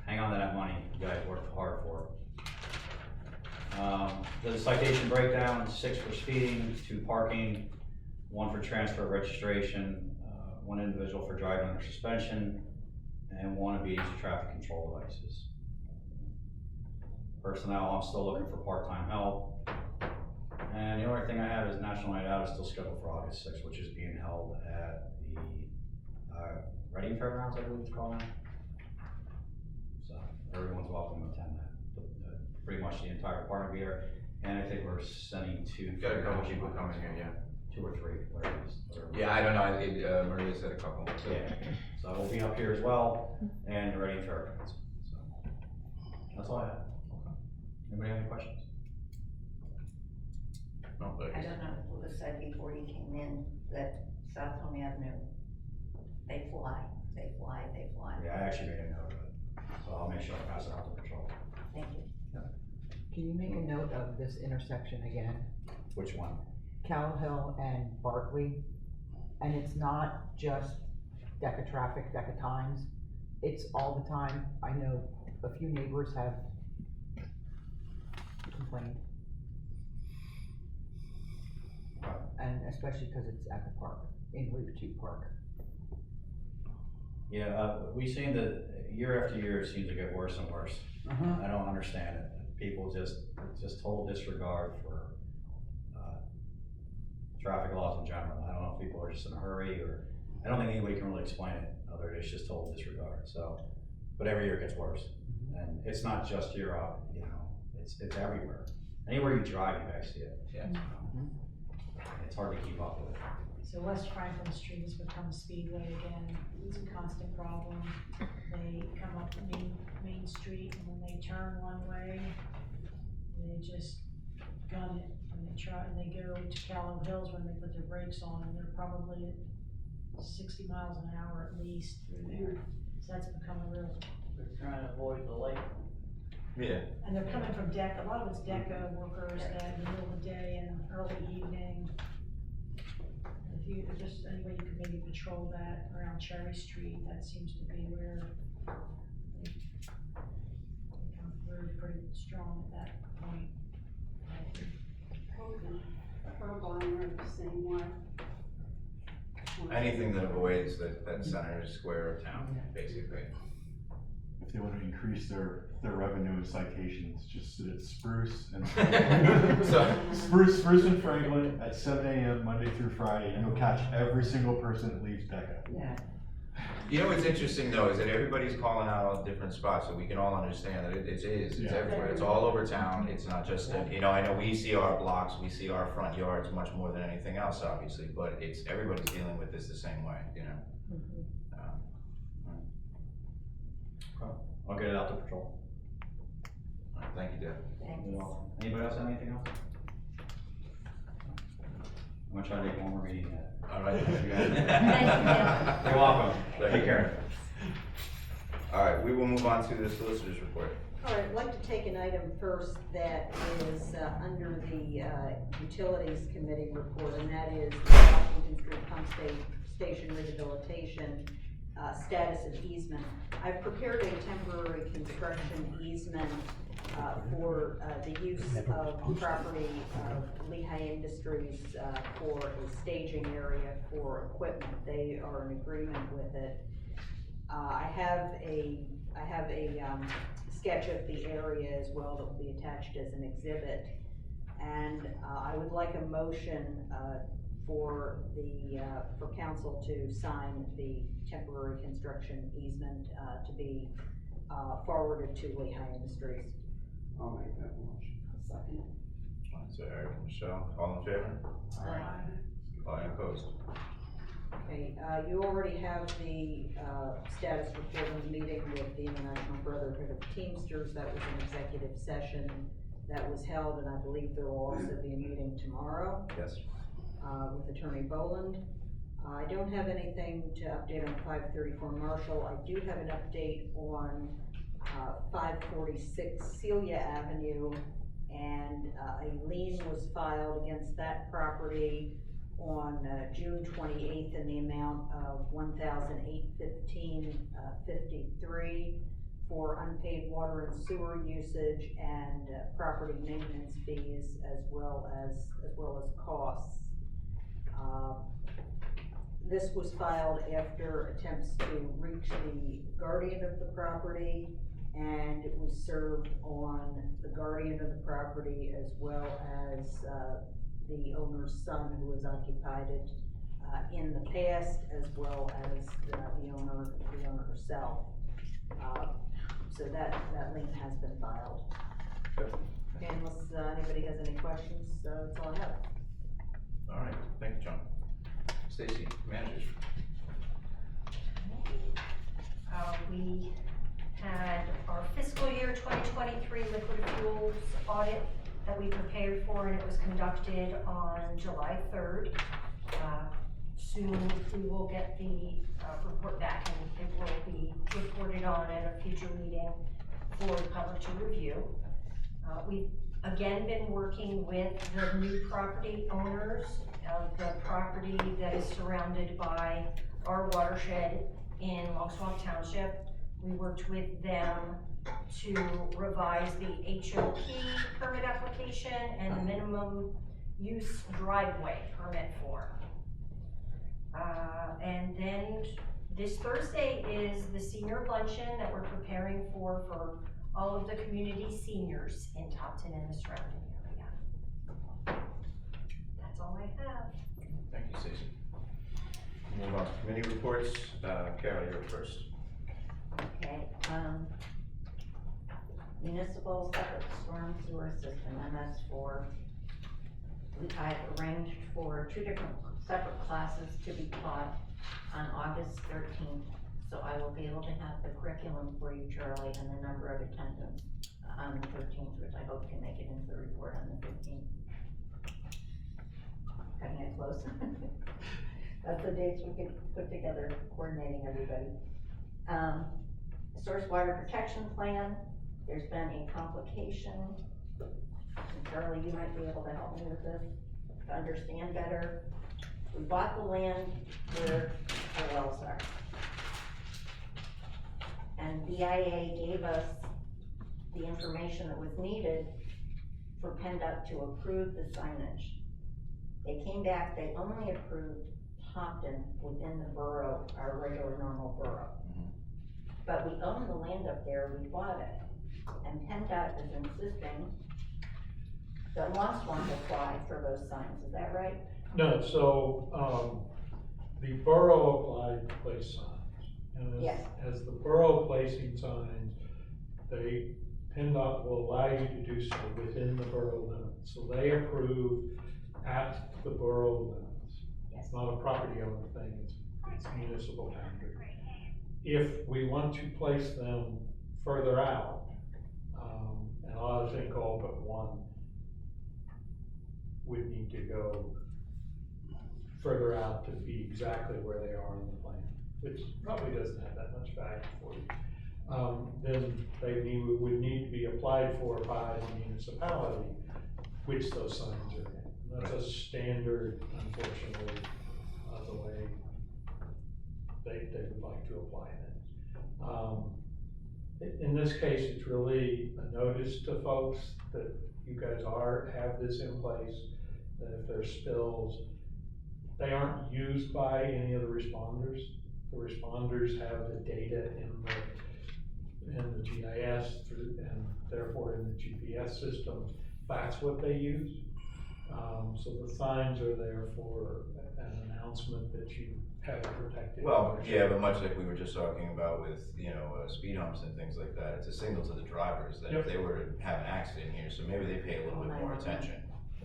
Hang on to that money. You guys worked hard for it. The citation breakdown: 6 for speeding, 2 parking, 1 for transfer of registration, 1 individual for driving under suspension, and 1 abuse of traffic control devices. Personnel, I'm still looking for part-time help. And the only thing I have is National Night Out is still scheduled for August 6th, which is being held at the Reading Fairgrounds, I believe it's called now. So everyone's welcome to attend that. Pretty much the entire department will be there. And I think we're sending 2. Got a couple people coming here, yeah. 2 or 3, whatever it is. Yeah, I don't know, Maria said a couple. So. Yeah, so we'll be up here as well, and the Reading Fairgrounds. So that's all I have. Okay. Anybody have any questions? No, but I don't know if Louis said before he came in that South Home Avenue, they fly. Yeah, I actually made a note of it, so I'll make sure I pass it out to patrol. Thank you. Can you make a note of this intersection again? Which one? Callowhill and Barkley, and it's not just DECA traffic, DECA times, it's all the time. I know a few neighbors have complained. And especially because it's at the park, in Route 2 Park. Yeah, we've seen that year after year, it seems to get worse and worse. I don't understand it. People just total disregard for traffic laws in general. I don't know if people are just in a hurry, or I don't think anybody can really explain it, other than it's just total disregard. So, but every year it gets worse. And it's not just here, it's everywhere. Anywhere you drive, you guys see it. Yeah. It's hard to keep up with it. So West Franklin Street has become a speedway again. It's a constant problem. They come up Main Street, and when they turn one way, they just gun it. And they go to Callowhill Hills when they put their brakes on, and they're probably at 60 miles an hour at least through there. So that's become a real. They're trying to avoid the light. Yeah. And they're coming from DECA. A lot of it's DECA workers that in the middle of the day and early evening. If just any way you could maybe patrol that around Cherry Street, that seems to be where they become pretty strong at that point. Irvine are the same way. Anything that avoids that center square of town, basically. If they want to increase their revenue and citations, just sit at Spruce and Spruce and Franklin at 7 a.m. Monday through Friday, and you'll catch every single person that leaves DECA. Yeah. You know what's interesting though is that everybody's calling out different spots, so we can all understand that it's everywhere. It's all over town. It's not just I know we see our blocks, we see our front yards much more than anything else, obviously, but everybody's dealing with this the same way, I'll get it out to patrol. All right, thank you, Deb. Thanks. You're welcome. Anybody else have anything else? I'm gonna try to make one more meeting yet. All right. Thank you. You're welcome. Take care. All right, we will move on to the solicitor's report. All right, I'd like to take an item first that is under the Utilities Committee report, and that is the Washington Street Pump station rehabilitation, status of easement. I've prepared a temporary construction easement, for, the use of property of Lehigh Industries, for a staging area for equipment. They are in agreement with it. I have a sketch of the area as well that will be attached as an exhibit. And, I would like a motion, for council to sign the temporary construction easement, to be, forwarded to Lehigh Industries. I'll make that motion. Second. So Eric and Michelle, all in favor? All opposed? Okay, you already have the, status report of the meeting with the International Brotherhood of Teamsters. That was an executive session that was held, and I believe there will also be a meeting tomorrow. Yes. With Attorney Boland. I don't have anything to update on 534 Marshall. I do have an update on 546 Celia Avenue, and a lien was filed against that property on June 28th in the amount of $1,815.53 for unpaid water and sewer usage and property maintenance fees, as well as costs. This was filed after attempts to reach the guardian of the property, and it was served on the guardian of the property as well as the owner's son, who has occupied it in the past, as well as the owner herself. So that lien has been filed. Okay, unless anybody has any questions, that's all I have. All right, thank you, John. Stacy, managers. We had our fiscal year 2023 liquid fuels audit that we prepared for, and it was conducted on July 3rd. Soon we will get the report back, and it will be reported on at a future meeting for the public to review. We've again been working with the new property owners of the property that is surrounded by our watershed in Long Swamp Township. We worked with them to revise the HOP permit application and the minimum use driveway permit form. And then this Thursday is the senior luncheon that we're preparing for all of the community seniors in Topton and the surrounding area. That's all I have. Thank you, Stacy. Move on to committee reports. Carol, you're first. Okay, municipal separate storm sewer system, MS4. I've arranged for 2 different separate classes to be taught on August 13th. So I will be able to have the curriculum for you, Charlie, and the number of attendants on the 13th, which I hope can make it into the report on the 15th. Cutting it close. That's the dates we could put together, coordinating everybody. Source water protection plan, there's been a complication. And Charlie, you might be able to help me with this, to understand better. We bought the land where our wells are. And BIA gave us the information that was needed for PennDOT to approve the signage. They came back, they only approved Topton within the borough, our regular normal borough. But we own the land up there, we bought it. And PennDOT is insisting that Long Swamp apply for those signs, is that right? No, so, the borough applied to place signs. And Yes. as the borough placing signs, PennDOT will allow you to do so within the borough limits. So they approve at the borough limits. Yes. It's not a property owner thing, it's municipal boundary. If we want to place them further out, and I think all but one would need to go further out to be exactly where they are on the plan, which probably doesn't have that much value for you. Then they would need to be applied for by the municipality, which those signs are in. And that's a standard, unfortunately, the way they would like to apply then. In this case, it's really a notice to folks that you guys have this in place, that if there's spills, they aren't used by any of the responders. The responders have the data in the GIS and therefore in the GPS systems. That's what they use. So the signs are there for an announcement that you have a protected. Well, yeah, but much like we were just talking about with, speed humps and things like that, it's a signal to the drivers that if they were to have an accident here, so maybe they pay a little bit more attention.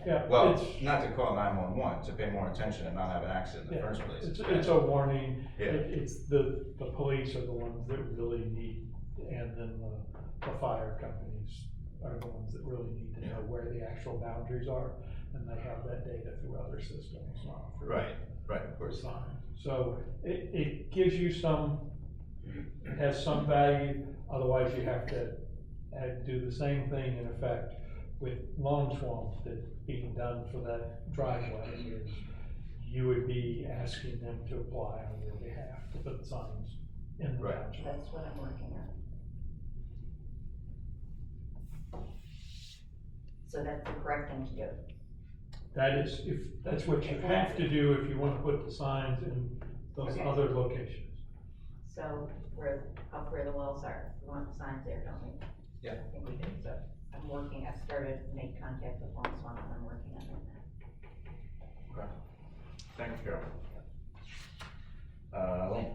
Yeah, well, not to call 911, to pay more attention and not have an accident in the first place. It's a warning. Yeah. It's the police are the ones that really need, and then the fire companies are the ones that really need to know where the actual boundaries are, and they have that data through other systems. Right, of course. So it gives you it has some value, otherwise you have to do the same thing in effect with lawn swamp that's being done for that driveway. Is you would be asking them to apply on your behalf to put signs in the township. That's what I'm working on. So that's the correct thing to do. That's what you have to do if you want to put the signs in those other locations. So up where the wells are, we want the signs there, don't we? Yeah. I think we do, so I started to make contact with Lawn Swamp and I'm working on it now. Okay. Thank you, Carol. Lynn?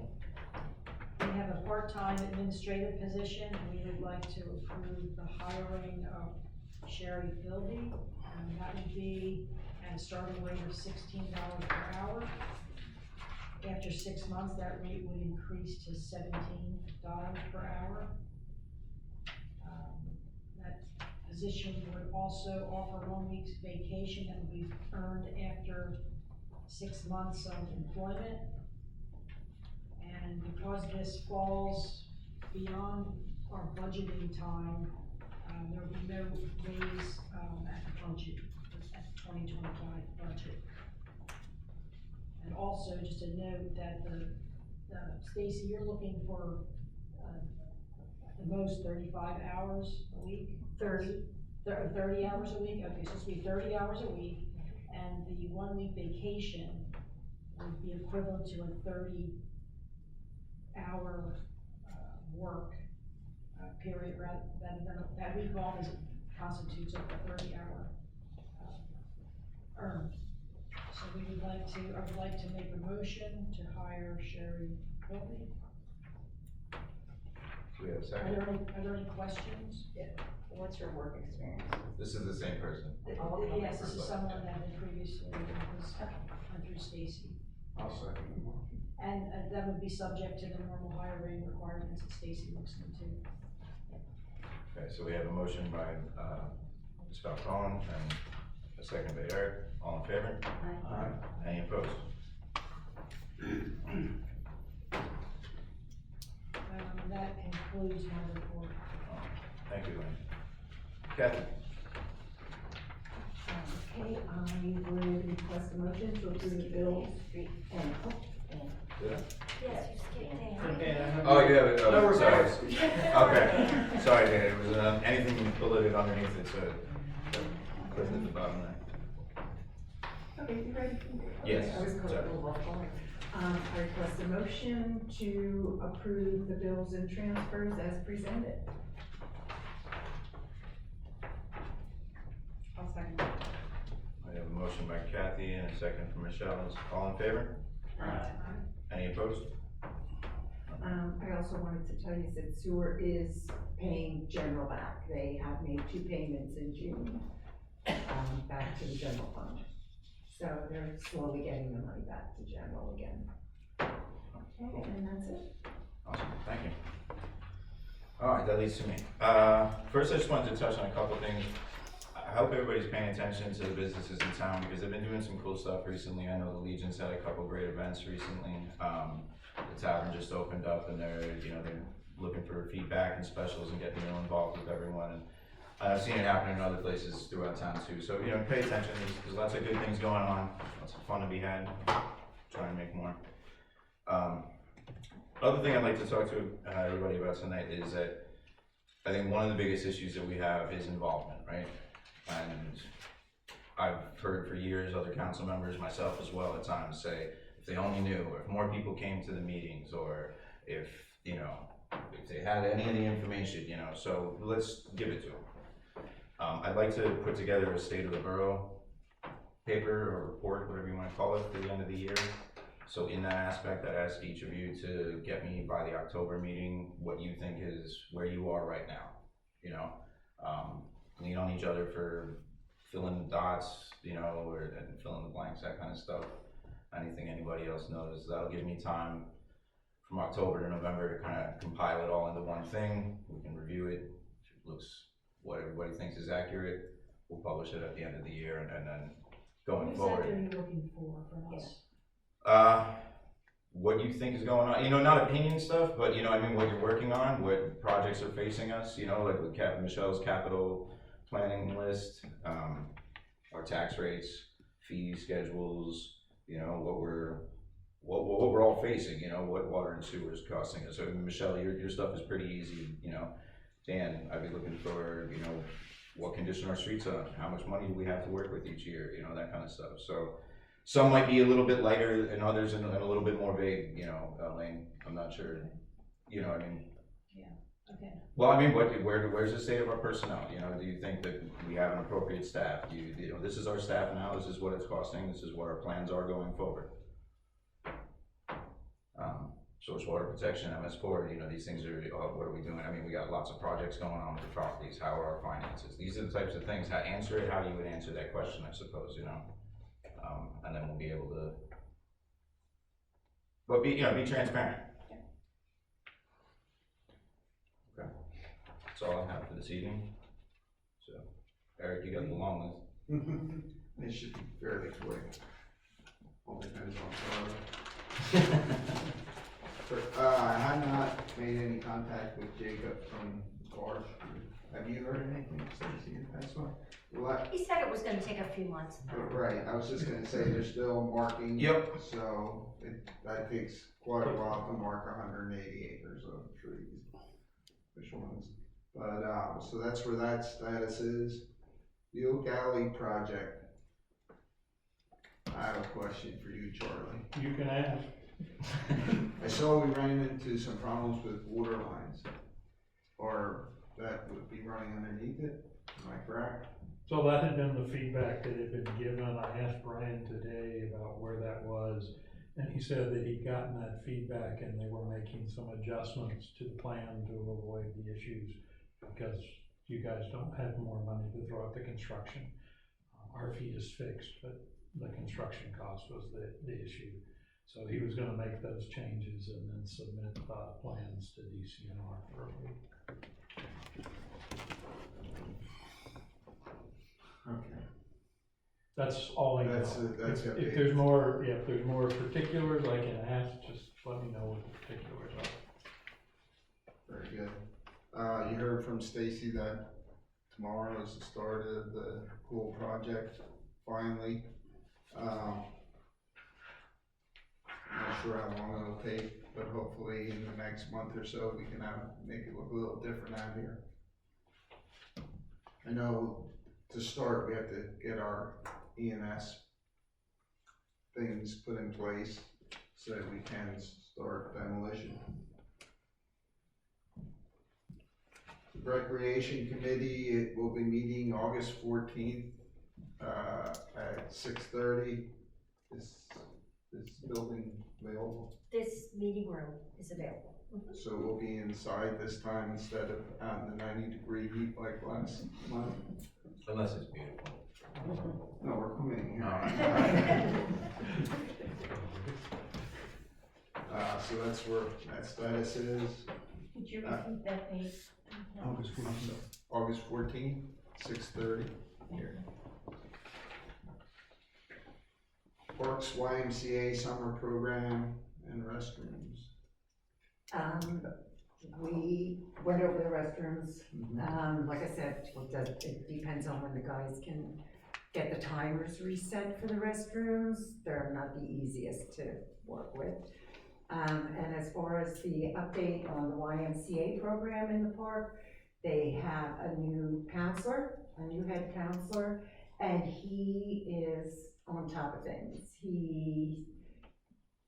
We have a part-time administrative position, and we would like to approve the hiring of Sherry Philby, and that would be at a starting rate of $16 per hour. After 6 months, that rate would increase to $17 per hour. That position would also offer 1 week's vacation that would be earned after 6 months of employment. And because this falls beyond our budgeting time, there will be no raise at the budget, at the 2025 budget. And also, just a note that Stacy, you're looking for at the most 35 hours a week? 30 hours a week? Okay, so it's be 30 hours a week, and the 1 week vacation would be equivalent to a 30-hour work period, rather than that week off constitutes of a 30-hour earned. So I would like to make a motion to hire Sherry Philby. Do we have a second? Are there any questions? Yeah. What's her work experience? This is the same person. Yes, this is someone that had previously was went through Stacy. I'll second the motion. And that would be subject to the normal hiring requirements that Stacy looks into. Okay, so we have a motion by Ms. Falcone and a second by Eric. All in favor? Aye. Any opposed? That concludes my report. Thank you, Lynn. Kathy? Okay, I would request a motion to approve the bills and, Yeah. Yes, you skipped Dan. Oh, you have it, No oh, sorry. regrets. Okay, sorry, Dan, it was, anything bulleted underneath it, so, put it at the bottom there. okay, you ready? Yes, Okay, I was caught sorry. a little off guard. I request a motion to approve the bills and transfers as presented. I'll second. I have a motion by Kathy and a second from Michelle. Is all in favor? Any opposed? I also wanted to tell you that sewer is paying general back. They have made 2 payments in June, back to the general fund. So they're slowly getting the money back to general again. Okay, and that's it. Awesome, thank you. All right, that leads to me. First, I just wanted to touch on a couple of things. I hope everybody's paying attention to the businesses in town because they've been doing some cool stuff recently. I know the Legion's had a couple great events recently. The tavern just opened up and they're looking for feedback and specials and getting involved with everyone. And I've seen it happen in other places throughout town too. So, pay attention. There's lots of good things going on. Lots of fun to be had. Try and make more. Other thing I'd like to talk to everybody about tonight is that I think one of the biggest issues that we have is involvement, right? And I've heard for years other council members, myself as well, at times say, if they only knew, or if more people came to the meetings, or if, you know, if they had any of the information, you know, so let's give it to them. I'd like to put together a state of the borough paper or report, whatever you want to call it, for the end of the year. So in that aspect, I'd ask each of you to get me by the October meeting what you think is where you are right now. You know, lean on each other for filling the dots, you know, or and filling the blanks, that kind of stuff. Anything anybody else knows, that'll give me time from October to November to kind of compile it all into one thing. We can review it. If it looks what everybody thinks is accurate, we'll publish it at the end of the year, and then going forward. What exactly are you looking for from us? What you think is going on, you know, not opinion stuff, but you know, I mean, what you're working on, what projects are facing us, you know, like with Michelle's capital planning list, our tax rates, fee schedules, you know, what we're all facing, you know, what water and sewer is costing us. So Michelle, your stuff is pretty easy, you know. Dan, I'd be looking for, you know, what condition our streets are, how much money do we have to work with each year, you know, that kind of stuff. So some might be a little bit lighter and others and a little bit more vague, you know, Elaine, I'm not sure, you know, I mean. Yeah, okay. Well, I mean, where's the state of our personnel, you know, do you think that we have an appropriate staff? You know, this is our staff now, this is what it's costing, this is what our plans are going forward. Source water protection, MS4, you know, these things are, what are we doing? I mean, we got lots of projects going on with the properties, how are our finances? These are the types of things, answer it how you would answer that question, I suppose, you know? And then we'll be able to, but be transparent. Okay, that's all I have for this evening. So, Eric, you got the long list. It should be fairly quick. All depends on Florida. I have not made any contact with Jacob from Borough Street. Have you heard anything, Stacy, that's one? He said it was gonna take a few months. Right, I was just gonna say, they're still marking. Yep. So, that takes quite a while to mark 180 acres of trees. Which ones? But, so that's where that status is. The Oak Alley project. I have a question for you, Charlie. You can ask. I saw we ran into some problems with water lines, or that would be running underneath it, am I correct? So that had been the feedback that had been given. I asked Brian today about where that was, and he said that he'd gotten that feedback and they were making some adjustments to the plan to avoid the issues, because you guys don't have more money to throw at the construction. Our fee is fixed, but the construction cost was the issue. So he was gonna make those changes and then submit plans to DCNR for review. Okay. That's all I know. That's If there's more, if there's more particulars, I can ask, just let me know what the particulars are. Very good. You heard from Stacy that tomorrow is the start of the pool project, finally. I'm not sure how long it'll take, but hopefully in the next month or so, we can make it look a little different out here. I know to start, we have to get our EMS things put in place so that we can start demolition. Recreation Committee, it will be meeting August 14th at 6:30. Is building available? This meeting room is available. So we'll be inside this time instead of out in the 90-degree heat like last month? Unless it's beautiful. No, we're coming here. So that's where that status is. Would you repeat that date? August 14th, 6:30 here. Parks YMCA summer program and restrooms. We went over the restrooms. Like I said, it depends on when the guys can get the timers reset for the restrooms. They're not the easiest to work with. And as far as the update on the YMCA program in the park, they have a new counselor, a new head counselor, and he is on top of things. He's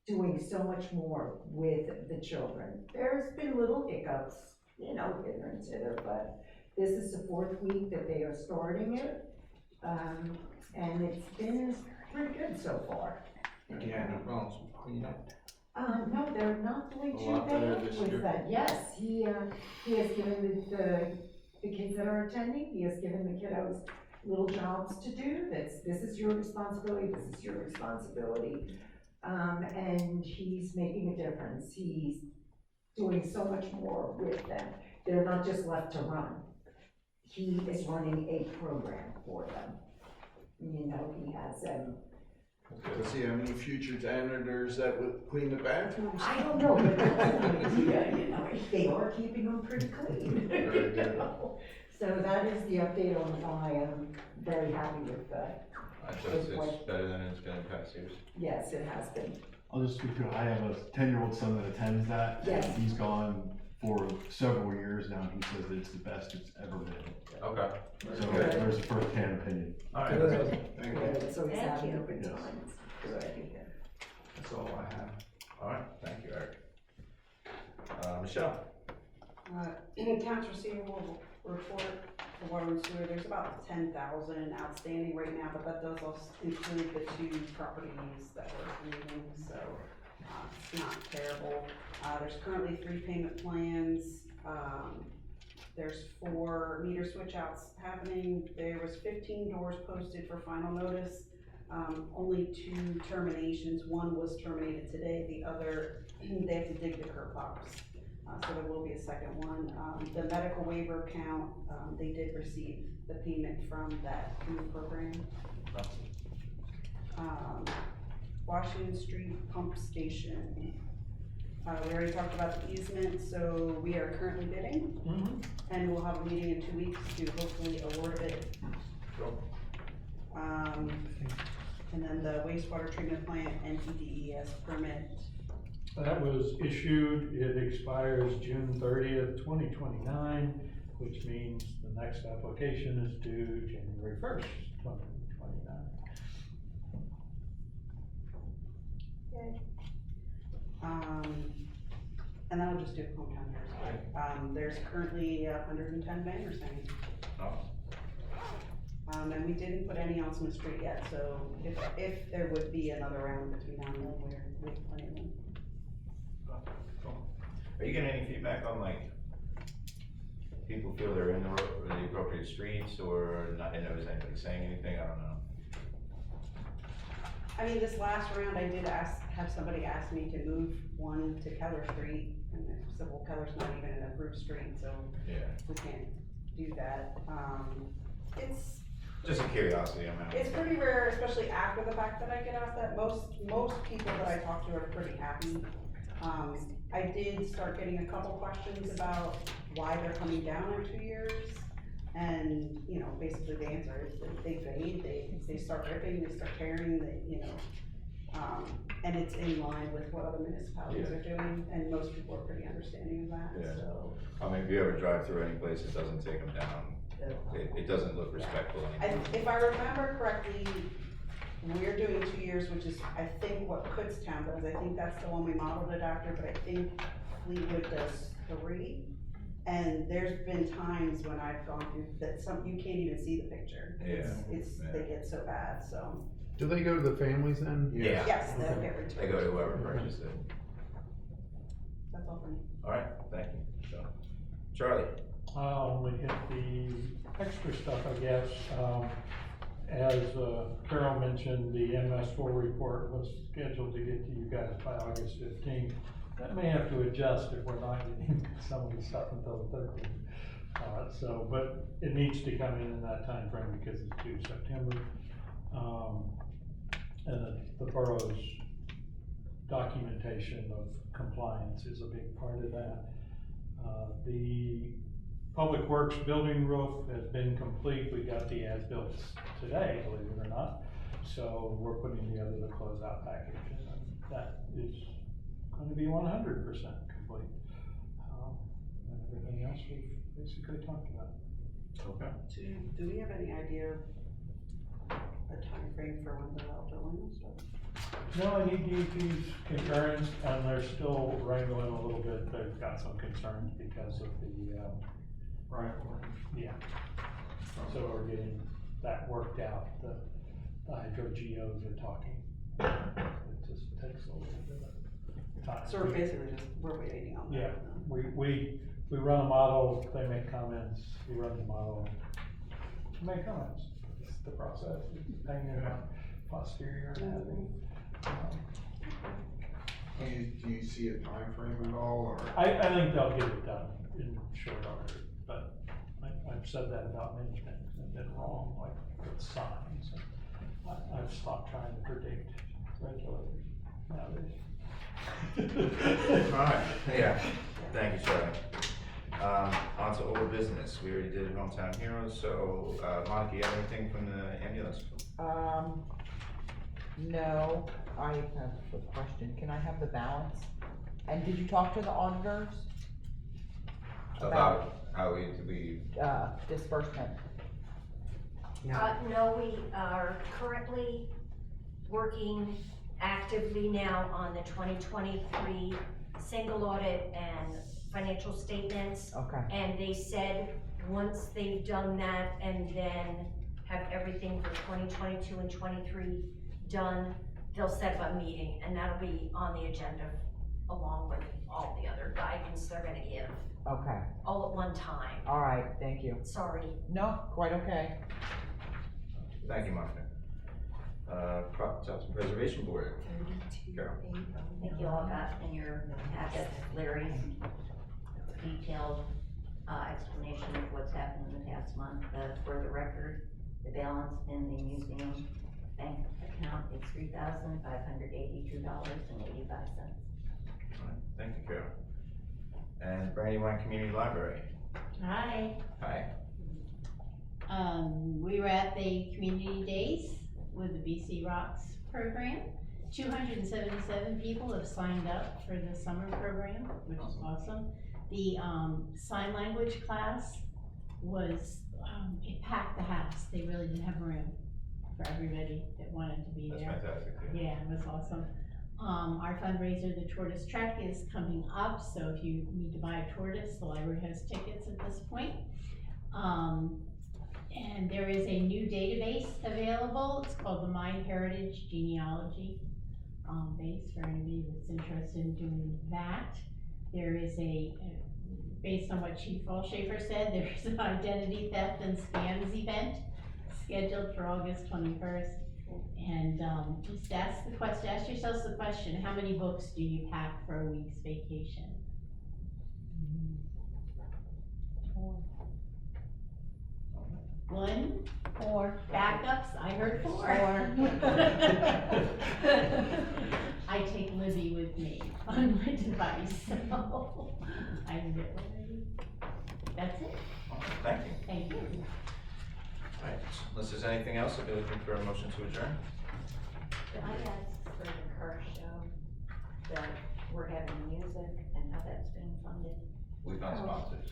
doing so much more with the children. There's been little hiccups, you know, here and there, but this is the 4th week that they are starting it. And it's been pretty good so far. Yeah, no problems with cleanup. No, they're not doing A too lot better bad this year. with that. Yes, he has given the kids that are attending, he has given the kiddos little jobs to do. This is your responsibility, this is your responsibility. And he's making a difference. He's doing so much more with them. They're not just left to run. He is running a program for them. You know, he has them. Does he have any future janitors that would clean the bathrooms? I don't know, but that's an idea, you know, they are keeping them pretty clean. Very good. You know? So that is the update on the Y. I'm very happy with that. It's better than it's been in past years. Yes, it has been. I'll just speak to it. I have a 10-year-old son that attends that. Yes. He's gone for several years now, and he says that it's the best it's ever been. Okay. So Good. there's a first-hand opinion. All right. Good. Thank you. Good. So he's Thank having a you. good Yes. time. Good. That's all I have. All right, thank you, Eric. Michelle? In accounts receivable report for water and sewer, there's about 10,000 outstanding right now, but that does also include the 2 properties that we're leaving, so it's not terrible. There's currently 3 payment plans. There's 4 meter switch outs happening. There was 15 doors posted for final notice. Only 2 terminations. One was terminated today, the other, they have to dig the curb box. So there will be a second one. The medical waiver account, they did receive the payment from that new program. Washington Street Pump Station. We already talked about the easement, so we are currently bidding. And we'll have a meeting in 2 weeks to hopefully award it. And then the wastewater treatment plant NPDES permit. That was issued, it expires June 30th, 2029, which means the next application is due January 1st, 2029. Yay. And then I'll just do hometown heroes. There's currently 110 banners hanging. And we didn't put any on Smith Street yet, so if there would be another round between now and then, we have plenty of them. Are you getting any feedback on like, people feel they're in the appropriate streets or not, and is anybody saying anything? I don't know. I mean, this last round, I did have somebody ask me to move one to Keller Street, and I said, well, Keller's not even an approved street, so we can't do that. It's just a curiosity, I mean. It's pretty rare, especially after the fact, that I get asked that. Most people that I talk to are pretty happy. I did start getting a couple questions about why they're coming down in 2 years. And, you know, basically the answer is that they fade, they start ripping, they start tearing, and it's in line with what other municipalities are doing, and most people are pretty understanding of that, so. I mean, if you ever drive through any place that doesn't take them down, it doesn't look respectful anymore. If I remember correctly, we're doing 2 years, which is, I think, what Kutztown does. I think that's the one we modeled it after, but I think Fleetwood does 3. And there's been times when I've gone through that you can't even see the picture. They get so bad, so. Do they go to the families then? Yeah. Yes, they'll get returned. They go to whoever purchased it. That's all for me. All right, thank you. So, Charlie? I'll only hit the extra stuff, I guess. As Carol mentioned, the MS4 report was scheduled to get to you guys by August 15th. That may have to adjust if we're not getting some of the stuff until the 13th. But it needs to come in that time frame because it's due September. And the borough's documentation of compliance is a big part of that. The Public Works building roof has been complete. We got the as-built today, believe it or not. So we're putting together the closeout package, and that is gonna be 100% complete. And everything else we've basically talked about. Okay. Do we have any idea a time frame for when the outdoor will start? No, I need DEP's concurrence, and they're still wrangling a little bit. They've got some concerns because of the, Right. yeah. So we're getting that worked out. The hydro geos are talking. It just takes a little bit of time. So we're basically we're waiting on that. Yeah, we run a model, they make comments, we run the model, make comments. It's the process, depending on posterior anatomy. Do you see a time frame at all, or? I think they'll get it done in short order, but I've said that about many things and been wrong, like with signs. I've stopped trying to predict regulators nowadays. Alright, yeah, thank you, Charlie. On to old business, we already did Hometown Heroes, so, Monica, you have anything from the ambulance? No, I have a question. Can I have the balance? And did you talk to the auditors? About how we Disbursement? No, we are currently working actively now on the 2023 single audit and financial statements. Okay. And they said, once they've done that and then have everything for 2022 and 23 done, they'll set up a meeting, and that'll be on the agenda along with all the other guidance they're gonna give. Okay. All at one time. All right, thank you. Sorry. No, quite okay. Thank you, Monica. Topton Preservation Board, Carol. I think you all got in your packet Larry's detailed explanation of what's happened in the past month. For the record, the balance in the museum bank account is $3,582.85. Thank you, Carol. And Brandywine Community Library. Hi. Hi. We were at the community days with the BC Rocks program. 277 people have signed up for the summer program, which is awesome. The sign language class was, it packed the house. They really didn't have room for everybody that wanted to be there. That's fantastic. Yeah, it was awesome. Our fundraiser, the Tortoise Trek, is coming up, so if you need to buy a tortoise, the library has tickets at this point. And there is a new database available. It's called the My Heritage Genealogy base for anybody that's interested in doing that. There is based on what Chief Fallshafer said, there's an identity theft and scams event scheduled for August 21st. And just ask yourselves the question, how many books do you pack for a week's vacation? 1? 4. Backups? I heard 4. I take Libby with me on my device, so I can get ready. That's it. Thank you. Thank you. All right, unless there's anything else, I'll be looking for a motion to adjourn. Can I ask for the car show that we're having music and how that's being funded? We've got sponsors.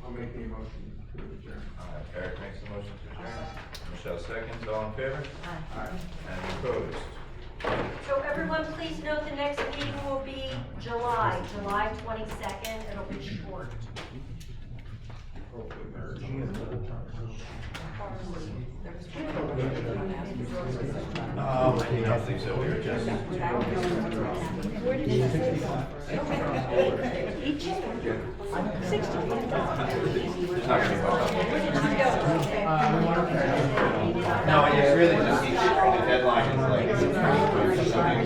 I'll make the motion to adjourn. Eric makes the motion to adjourn. Michelle seconds, all in favor? Aye. And opposed? So everyone, please note the next meeting will be July 22nd. It'll be short. Hopefully there's. I don't think so, we were just. There's not gonna be no, it's really just, the deadline is like,